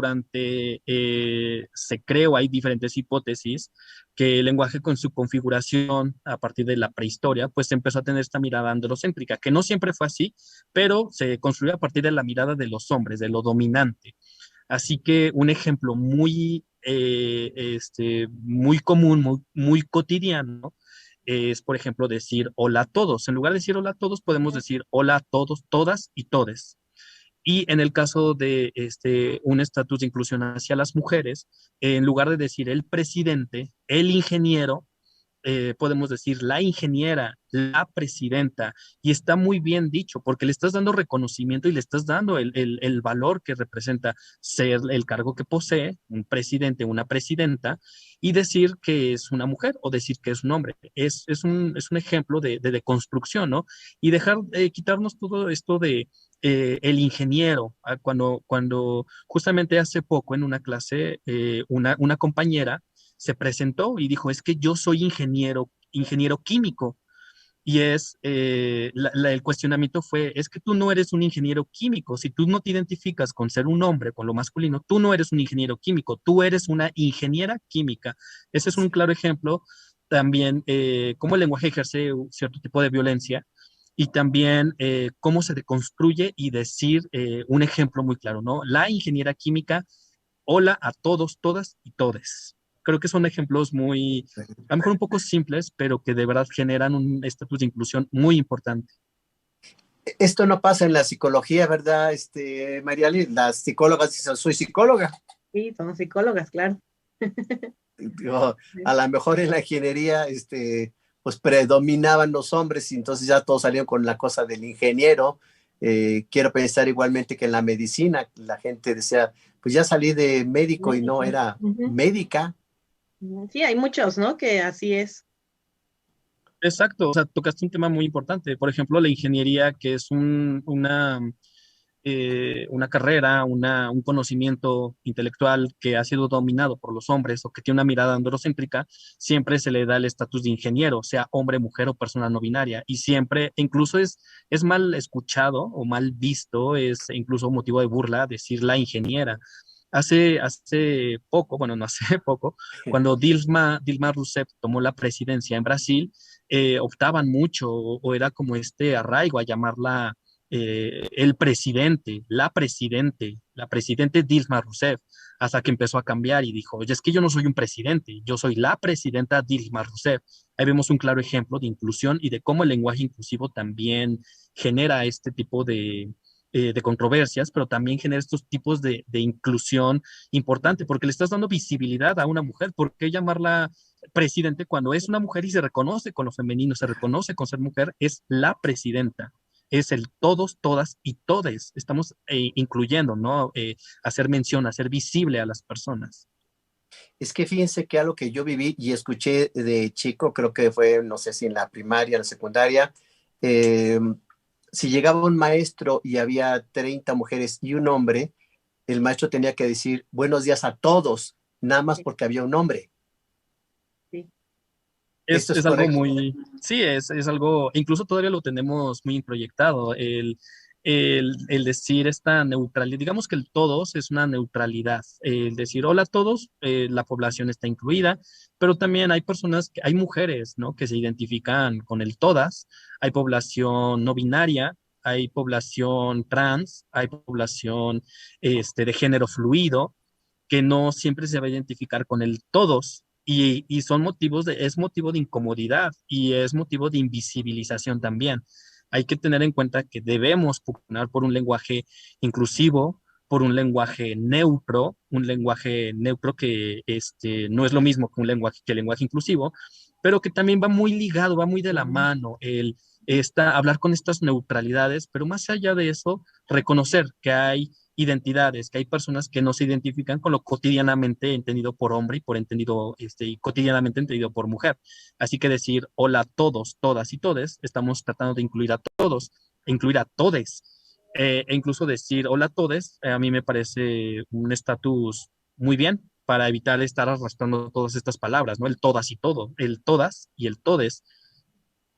se creó, hay diferentes hipótesis, que el lenguaje con su configuración a partir de la prehistoria, pues empezó a tener esta mirada androcéntrica, que no siempre fue así, pero se construyó a partir de la mirada de los hombres, de lo dominante. Así que un ejemplo muy común, muy cotidiano, es, por ejemplo, decir hola a todos. En lugar de decir hola a todos, podemos decir hola a todos, todas y todes. Y en el caso de un estatus de inclusión hacia las mujeres, en lugar de decir el presidente, el ingeniero, podemos decir la ingeniera, la presidenta, y está muy bien dicho, porque le estás dando reconocimiento y le estás dando el valor que representa ser el cargo que posee, un presidente, una presidenta, y decir que es una mujer o decir que es un hombre. Es un ejemplo de construcción, ¿no? Y dejar, quitarnos todo esto de el ingeniero, cuando justamente hace poco en una clase, una compañera se presentó y dijo, es que yo soy ingeniero químico. Y el cuestionamiento fue, es que tú no eres un ingeniero químico. Si tú no te identificas con ser un hombre, con lo masculino, tú no eres un ingeniero químico, tú eres una ingeniera química. Ese es un claro ejemplo también cómo el lenguaje ejerce un cierto tipo de violencia y también cómo se deconstruye y decir un ejemplo muy claro, ¿no? La ingeniera química, hola a todos, todas y todes. Creo que son ejemplos a lo mejor un poco simples, pero que de verdad generan un estatus de inclusión muy importante. Esto no pasa en la psicología, ¿verdad, Mariali? Las psicólogas dicen, soy psicóloga. Sí, somos psicólogas, claro. Digo, a lo mejor en la ingeniería, pues predominaban los hombres y entonces ya todos salieron con la cosa del ingeniero. Quiero pensar igualmente que en la medicina la gente decía, pues ya salí de médico y no era médica. Sí, hay muchos, ¿no? Que así es. Exacto, o sea, tocaste un tema muy importante. Por ejemplo, la ingeniería, que es una carrera, un conocimiento intelectual que ha sido dominado por los hombres o que tiene una mirada androcéntrica, siempre se le da el estatus de ingeniero, sea hombre, mujer o persona no binaria. Y siempre, incluso es mal escuchado o mal visto, es incluso motivo de burla decir la ingeniera. Hace poco, bueno, no hace poco, cuando Dilma Rousseff tomó la presidencia en Brasil, optaban mucho o era como este arraigo a llamarla el presidente, la presidente Dilma Rousseff, hasta que empezó a cambiar y dijo, oye, es que yo no soy un presidente, yo soy la presidenta Dilma Rousseff. Ahí vemos un claro ejemplo de inclusión y de cómo el lenguaje inclusivo también genera este tipo de controversias, pero también genera estos tipos de inclusión importante, porque le estás dando visibilidad a una mujer. ¿Por qué llamarla presidente cuando es una mujer y se reconoce con lo femenino, se reconoce con ser mujer? Es la presidenta, es el todos, todas y todes. Estamos incluyendo, ¿no? Hacer mención, hacer visible a las personas. Es que fíjense que algo que yo viví y escuché de chico, creo que fue, no sé si en la primaria, en la secundaria, si llegaba un maestro y había 30 mujeres y un hombre, el maestro tenía que decir buenos días a todos, nada más porque había un nombre. Sí. ¿Esto es Es algo correcto? muy, sí, es algo, incluso todavía lo tenemos muy introyectado, el decir esta neutralidad, digamos que el todos es una neutralidad, el decir hola a todos, la población está incluida, pero también hay personas, hay mujeres, ¿no? Que se identifican con el todas, hay población no binaria, hay población trans, hay población de género fluido, que no siempre se va a identificar con el todos. Y son motivos es motivo de incomodidad y es motivo de invisibilización también. Hay que tener en cuenta que debemos pugnar por un lenguaje inclusivo, por un lenguaje neutro que no es lo mismo que el lenguaje inclusivo, pero que también va muy ligado, va muy de la mano hablar con estas neutralidades, pero más allá de eso, reconocer que hay identidades, que hay personas que no se identifican con lo cotidianamente entendido por hombre y y cotidianamente entendido por mujer. Así que decir hola a todos, todas y todes, estamos tratando de incluir a todos, incluir a todes. E incluso decir hola a todes, a mí me parece un estatus muy bien para evitar estar arrastrando todas estas palabras, ¿no? El todas y todo, el todas y el todes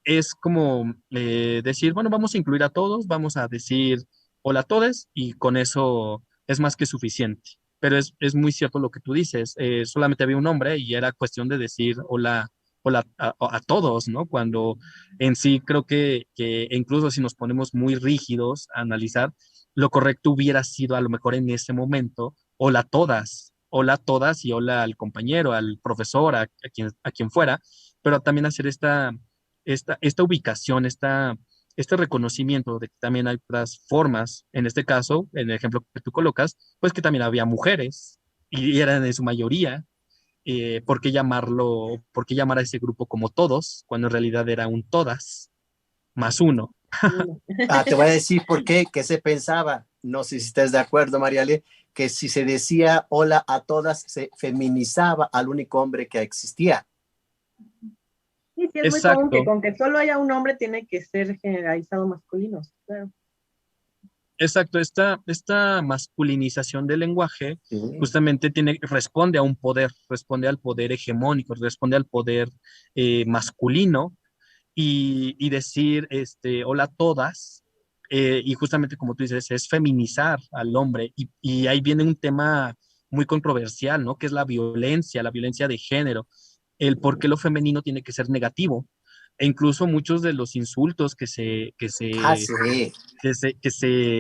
es como decir, bueno, vamos a incluir a todos, vamos a decir hola a todos y con eso es más que suficiente. Pero es muy cierto lo que tú dices, solamente había un hombre y era cuestión de decir hola, hola a todos, ¿no? Cuando en sí creo que incluso si nos ponemos muy rígidos a analizar, lo correcto hubiera sido a lo mejor en ese momento hola a todas y hola al compañero, al profesor, a quien fuera, pero también hacer esta ubicación, este reconocimiento de que también hay otras formas, en este caso, en el ejemplo que tú colocas, pues que también había mujeres y eran en su mayoría. ¿Por qué llamar a ese grupo como todos, cuando en realidad era un todas más uno? Te voy a decir por qué, que se pensaba, no sé si estás de acuerdo, Mariale, que si se decía hola a todas, se feminizaba al único hombre que existía. Sí, sí, es muy común que Exacto. con que solo haya un hombre tiene que ser generalizado masculino, claro. Exacto, esta masculinización del lenguaje Sí. justamente responde a un poder, responde al poder hegemónico, responde al poder masculino y decir hola a todas, y justamente como tú dices, es feminizar al hombre y ahí viene un tema muy controversial, ¿no? Que es la violencia de género, el por qué lo femenino tiene que ser negativo. E incluso muchos de los insultos Sí. que se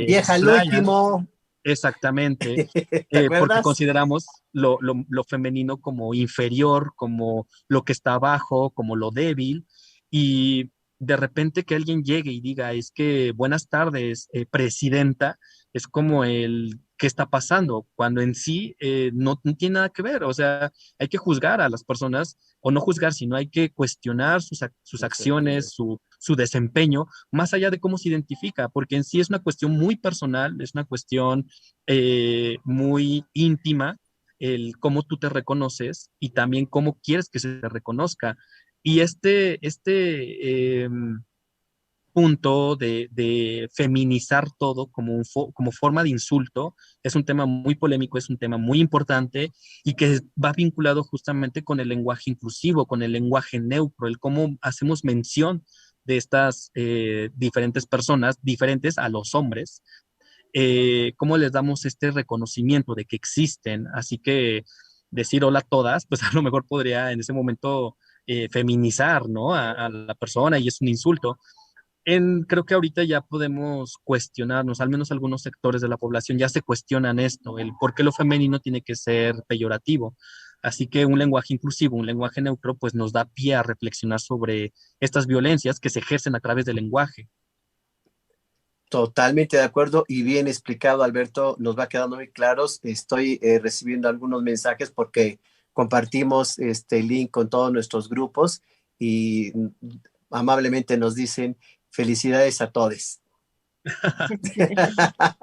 Vieja al explayan último. exactamente, ¿Te porque acuerdas? consideramos lo femenino como inferior, como lo que está abajo, como lo débil, y de repente que alguien llegue y diga, es que buenas tardes, presidenta, es como ¿qué está pasando? Cuando en sí no tiene nada que ver, o sea, hay que juzgar a las personas, o no juzgar, sino hay que cuestionar sus acciones, su desempeño, más allá de cómo se identifica, porque en sí es una cuestión muy personal, es una cuestión muy íntima, el cómo tú te reconoces y también cómo quieres que se te reconozca. Y punto de feminizar todo como forma de insulto es un tema muy polémico, es un tema muy importante y que va vinculado justamente con el lenguaje inclusivo, con el lenguaje neutro, el cómo hacemos mención de estas diferentes personas, diferentes a los hombres, cómo les damos este reconocimiento de que existen. Así que decir hola a todas, pues a lo mejor podría en ese momento feminizar, ¿no? A la persona y es un insulto. Creo que ahorita ya podemos cuestionarnos, al menos algunos sectores de la población ya se cuestionan esto, el por qué lo femenino tiene que ser peyorativo. Así que un lenguaje inclusivo, un lenguaje neutro, pues nos da pie a reflexionar sobre estas violencias que se ejercen a través del lenguaje. Totalmente de acuerdo y bien explicado, Alberto. Nos va quedando muy claros. Estoy recibiendo algunos mensajes porque compartimos este link con todos nuestros grupos y amablemente nos dicen felicidades a todos.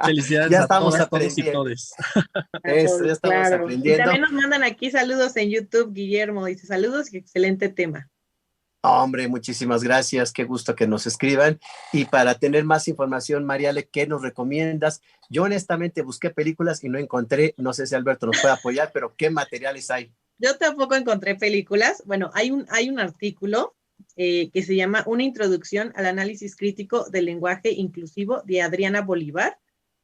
Felicidades Ya a estamos todas, todos y aprendiendo. todes. A Ya todos, estamos claro. Y aprendiendo. también nos mandan aquí saludos en YouTube, Guillermo dice saludos y excelente tema. Hombre, muchísimas gracias, qué gusto que nos escriban. Y para tener más información, Mariale, ¿qué nos recomiendas? Yo honestamente busqué películas y no encontré, no sé si Alberto nos puede apoyar, pero ¿qué materiales hay? Yo tampoco encontré películas. Bueno, hay un artículo que se llama Una introducción al análisis crítico del lenguaje inclusivo de Adriana Bolívar.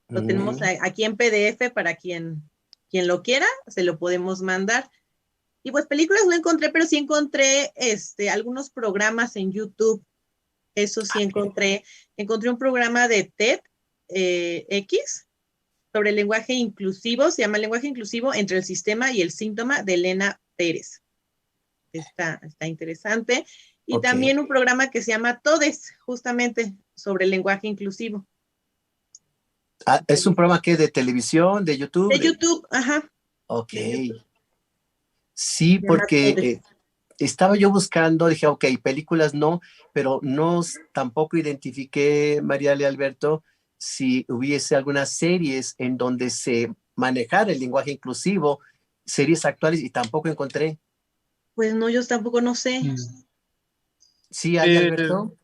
Lo tenemos aquí en PDF para quien lo quiera, se lo podemos mandar. Y pues películas no encontré, pero sí encontré algunos programas en YouTube. Eso sí encontré. Encontré un programa de TED X sobre el lenguaje inclusivo. Se llama Lenguaje inclusivo entre el sistema y el síntoma, de Elena Pérez. Está interesante. Y también un programa que se llama Todes, justamente sobre el lenguaje inclusivo. ¿Es un programa que de televisión, de YouTube? De YouTube, ajá. Ok. Sí, porque estaba yo buscando, dije, ok, películas no, pero no tampoco identifiqué, Mariale, Alberto, si hubiese algunas series en donde se manejara el lenguaje inclusivo, series actuales, y tampoco encontré. Pues no, yo tampoco no sé. ¿Sí hay, Alberto?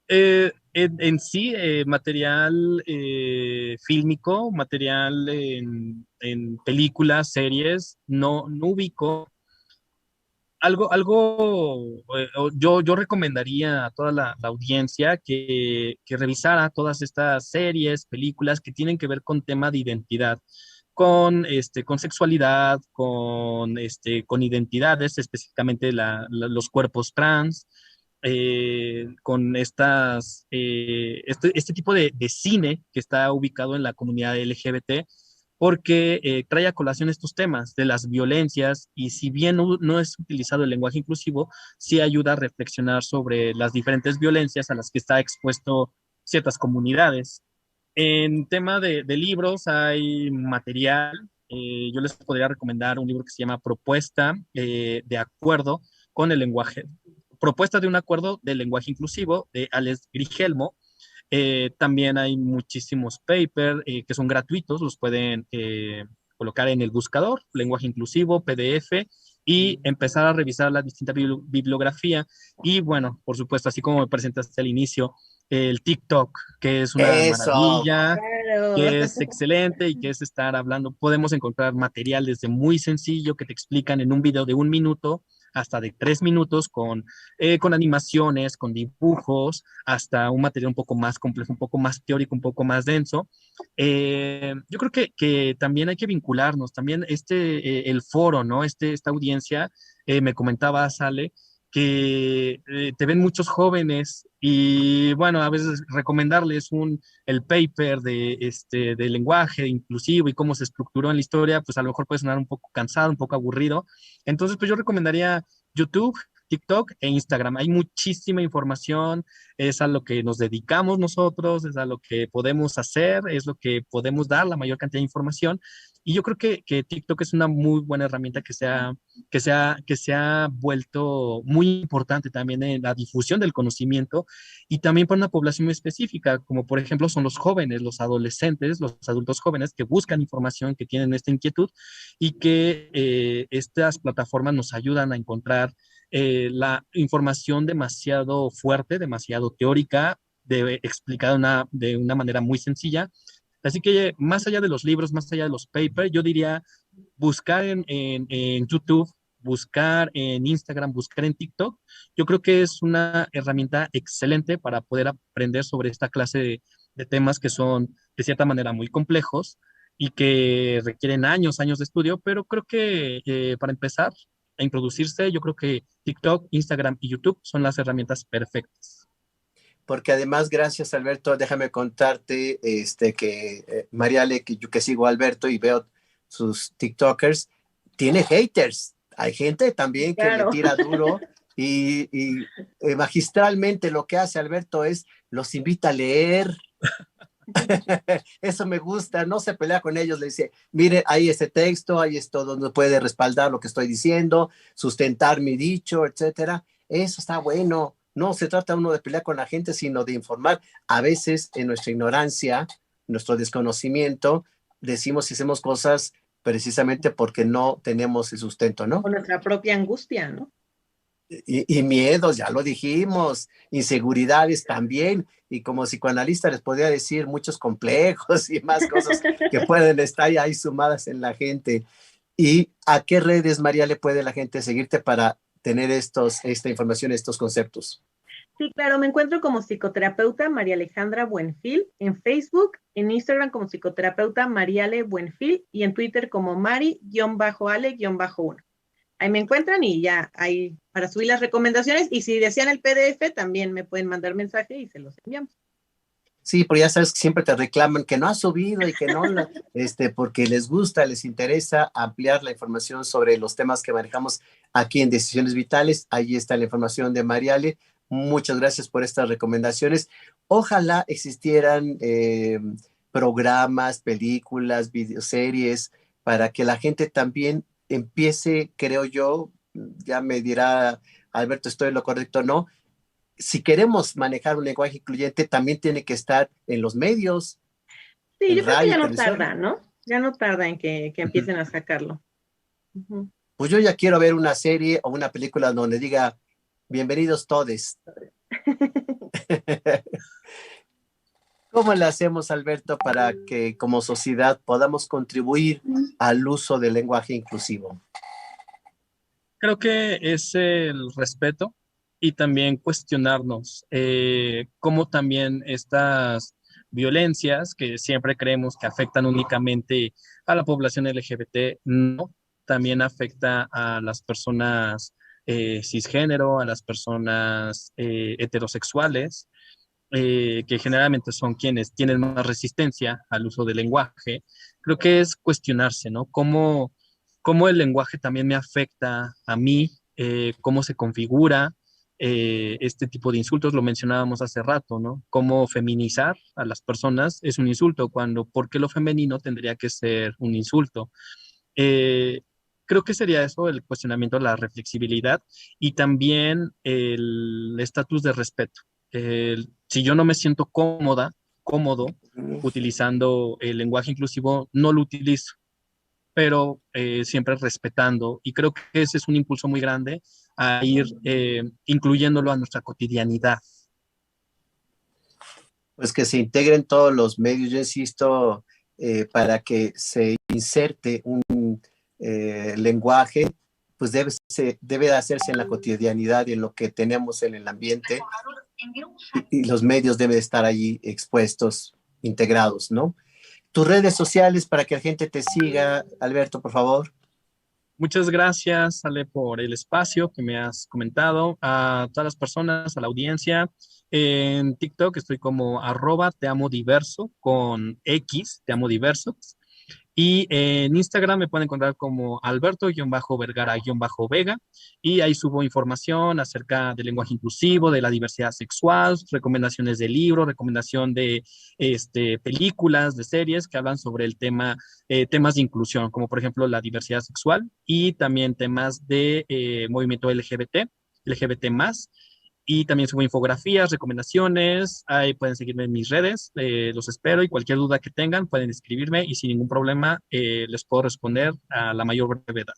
En sí, material fílmico, material en películas, series, no ubico. Yo recomendaría a toda la audiencia que revisara todas estas series, películas que tienen que ver con tema de identidad, con sexualidad, con identidades, específicamente los cuerpos trans, con este tipo de cine que está ubicado en la comunidad LGBT, porque trae a colación estos temas de las violencias y si bien no es utilizado el lenguaje inclusivo, sí ayuda a reflexionar sobre las diferentes violencias a las que está expuesto ciertas comunidades. En tema de libros hay material, yo les podría recomendar un libro que se llama de acuerdo con el lenguaje, Propuesta de un acuerdo del lenguaje inclusivo de Alex Grigelmo. También hay muchísimos papers que son gratuitos, los pueden colocar en el buscador, lenguaje inclusivo, PDF, y empezar a revisar la distinta bibliografía. Y bueno, por supuesto, así como me presentaste al inicio, el TikTok, que es una Eso. maravilla, Claro. que es excelente y que es estar hablando. Podemos encontrar material desde muy sencillo que te explican en un video de 1 minuto hasta de 3 minutos con animaciones, con dibujos, hasta un material un poco más complejo, un poco más teórico, un poco más denso. Yo creo que también hay que vincularnos, también el foro, ¿no? Esta audiencia, me comentaba Sale, que te ven muchos jóvenes y bueno, a veces recomendarles el paper de lenguaje inclusivo y cómo se estructuró en la historia, pues a lo mejor puede sonar un poco cansado, un poco aburrido. Entonces, pues yo recomendaría YouTube, TikTok e Instagram. Hay muchísima información, es a lo que nos dedicamos nosotros, es a lo que podemos hacer, es lo que podemos dar, la mayor cantidad de información. Y yo creo que TikTok es una muy buena herramienta que se ha vuelto muy importante también en la difusión del conocimiento y también para una población muy específica, como por ejemplo son los jóvenes, los adolescentes, los adultos jóvenes que buscan información, que tienen esta inquietud y que estas plataformas nos ayudan a encontrar la información demasiado fuerte, demasiado teórica, explicada de una manera muy sencilla. Así que más allá de los libros, más allá de los papers, yo diría buscar en YouTube, buscar en Instagram, buscar en TikTok. Yo creo que es una herramienta excelente para poder aprender sobre esta clase de temas que son de cierta manera muy complejos y que requieren años de estudio, pero creo que para empezar a introducirse, yo creo que TikTok, Instagram y YouTube son las herramientas perfectas. Porque además, gracias Alberto, déjame contarte que Mariale, que yo que sigo a Alberto y veo sus TikTokers, tiene haters. Hay gente también que le tira duro y magistralmente lo que hace Alberto es los invita a leer. Eso me gusta, no se pelea con ellos, le dice, mire, hay este texto, hay esto donde puede respaldar lo que estoy diciendo, sustentar mi dicho, etcétera. Eso está bueno. No se trata uno de pelear con la gente, sino de informar. A veces en nuestra ignorancia, nuestro desconocimiento, decimos y hacemos cosas precisamente porque no tenemos el sustento, ¿no? Con nuestra propia angustia, ¿no? Y miedos, ya lo dijimos, inseguridades también, y como psicoanalista les podría decir muchos complejos y más cosas que pueden estar ahí sumadas en la gente. ¿Y a qué redes, María, le puede la gente seguirte para tener esta información, estos conceptos? Sí, claro, me encuentro como psicoterapeuta María Alejandra Buenfil en Facebook, en Instagram como psicoterapeuta Mariale Buenfil y en Twitter como Mari-Ale-1. Ahí me encuentran y ya hay para subir las recomendaciones y si desean el PDF también me pueden mandar mensaje y se los enviamos. Sí, pero ya sabes que siempre te reclaman que no has subido y que no, porque les gusta, les interesa ampliar la información sobre los temas que manejamos aquí en Decisiones Vitales. Ahí está la información de Mariale. Muchas gracias por estas recomendaciones. Ojalá existieran programas, películas, videoseries, para que la gente también empiece, creo yo, ya me dirá Alberto, ¿estoy en lo correcto o no? Si queremos manejar un lenguaje incluyente, también tiene que estar en los medios, Sí, en yo creo que radio, ya no televisión. tarda, ¿no? Ya no tarda en que Uh-huh. empiecen a sacarlo. Uh-huh. Pues yo ya quiero ver una serie o una película donde diga, bienvenidos todes. ¿Cómo le hacemos, Alberto, para que como sociedad podamos contribuir al uso del lenguaje inclusivo? Creo que es el respeto y también cuestionarnos cómo también estas violencias que siempre creemos que afectan únicamente a la población LGBT, no, también afecta a las personas cisgénero, a las personas heterosexuales, que generalmente son quienes tienen más resistencia al uso del lenguaje. Creo que es cuestionarse, ¿no? Cómo el lenguaje también me afecta a mí, cómo se configura este tipo de insultos, lo mencionábamos hace rato, ¿no? Cómo feminizar a las personas es un insulto, cuando ¿por qué lo femenino tendría que ser un insulto? Eh, Creo que sería eso, el cuestionamiento, la reflexibilidad y también el estatus de respeto. Si yo no me siento cómodo utilizando el lenguaje inclusivo, no lo utilizo, pero siempre respetando. Y creo que ese es un impulso muy grande a ir incluyéndolo a nuestra cotidianidad. Pues que se integren todos los medios, yo insisto, para que se inserte un lenguaje, pues debe de hacerse en la cotidianidad y en lo que tenemos en el ambiente, y los medios deben estar allí expuestos, integrados, ¿no? Tus redes sociales para que la gente te siga, Alberto, por favor. Muchas gracias, Ale, por el espacio que me has comentado. A todas las personas, a la audiencia. En TikTok estoy como @teamodiverso con X, te amo diverso. Y en Instagram me pueden encontrar como Alberto-Vergara-Vega y ahí subo información acerca del lenguaje inclusivo, de la diversidad sexual, recomendaciones de libros, recomendación de películas, de series que hablan sobre el tema, temas de inclusión, como por ejemplo la diversidad sexual y también temas de movimiento LGBT más. Y también subo infografías, recomendaciones. Ahí pueden seguirme en mis redes. Los espero y cualquier duda que tengan pueden escribirme y sin ningún problema les puedo responder a la mayor brevedad.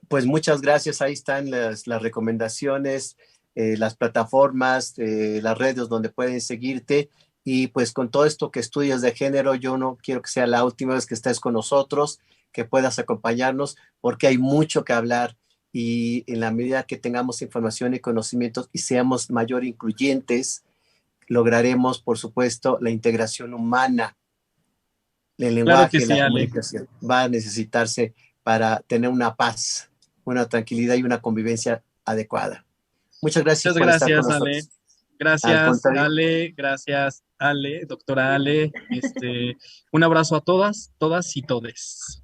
Pues muchas gracias. Ahí están las recomendaciones, las plataformas, las redes donde pueden seguirte. Y pues con todo esto que estudias de género, yo no quiero que sea la última vez que estés con nosotros, que puedas acompañarnos, porque hay mucho que hablar. Y en la medida que tengamos información y conocimientos y seamos mayor incluyentes, lograremos, por supuesto, la integración humana. El Claro que lenguaje, sí, la Ale. comunicación va a necesitarse para tener una paz, una tranquilidad y una convivencia adecuada. Muchas gracias Muchas por estar con gracias, Ale. nosotros. Al Gracias, contrario, Ale. Gracias, Ale, doctora Ale. Un abrazo a todas y todes.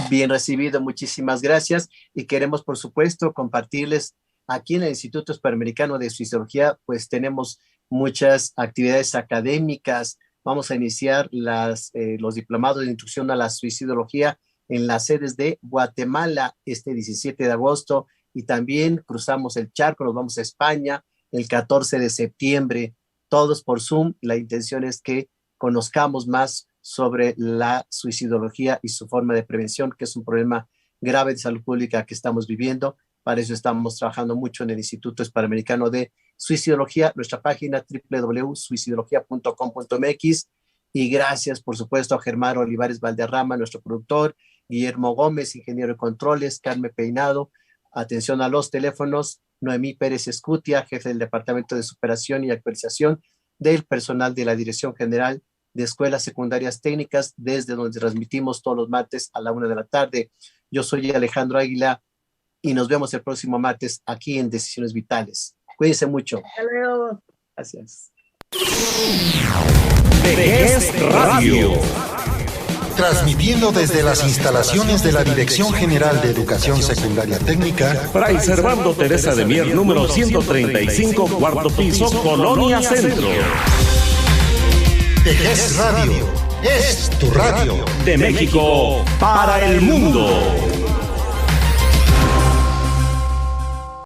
bien recibido, muchísimas gracias. Y queremos, por supuesto, compartirles aquí en el Instituto Hispanoamericano de Suicidología, pues tenemos muchas actividades académicas. Vamos a iniciar los diplomados de instrucción a la suicidología en las sedes de Guatemala este 17 de agosto y también cruzamos el charco, nos vamos a España el 14 de septiembre, todos por Zoom. La intención es que conozcamos más sobre la suicidología y su forma de prevención, que es un problema grave de salud pública que estamos viviendo, Para eso estamos trabajando mucho en el Instituto Hispanoamericano de Suicidología, nuestra página www.suicidología.com.mx. Y gracias, por supuesto, a Germán Olivares Valderrama, nuestro productor, Guillermo Gómez, ingeniero de controles, Carmen Peinado, atención a los teléfonos, Noemí Pérez Escutia, jefe del Departamento de Superación y Actualización del personal de la Dirección General de Escuelas Secundarias Técnicas, desde donde transmitimos todos los martes a la 1 de la tarde. Yo soy Alejandro Águila y nos vemos el próximo martes aquí en Decisiones Vitales. Cuídense mucho. Hasta luego. Gracias. Vejez Radio. Transmitiendo desde las instalaciones de la Dirección General de Educación Secundaria Técnica, Fray Servando Teresa de Mier, número 135, cuarto piso, Colonia Centro. Vejez Radio es tu radio. De México para el mundo.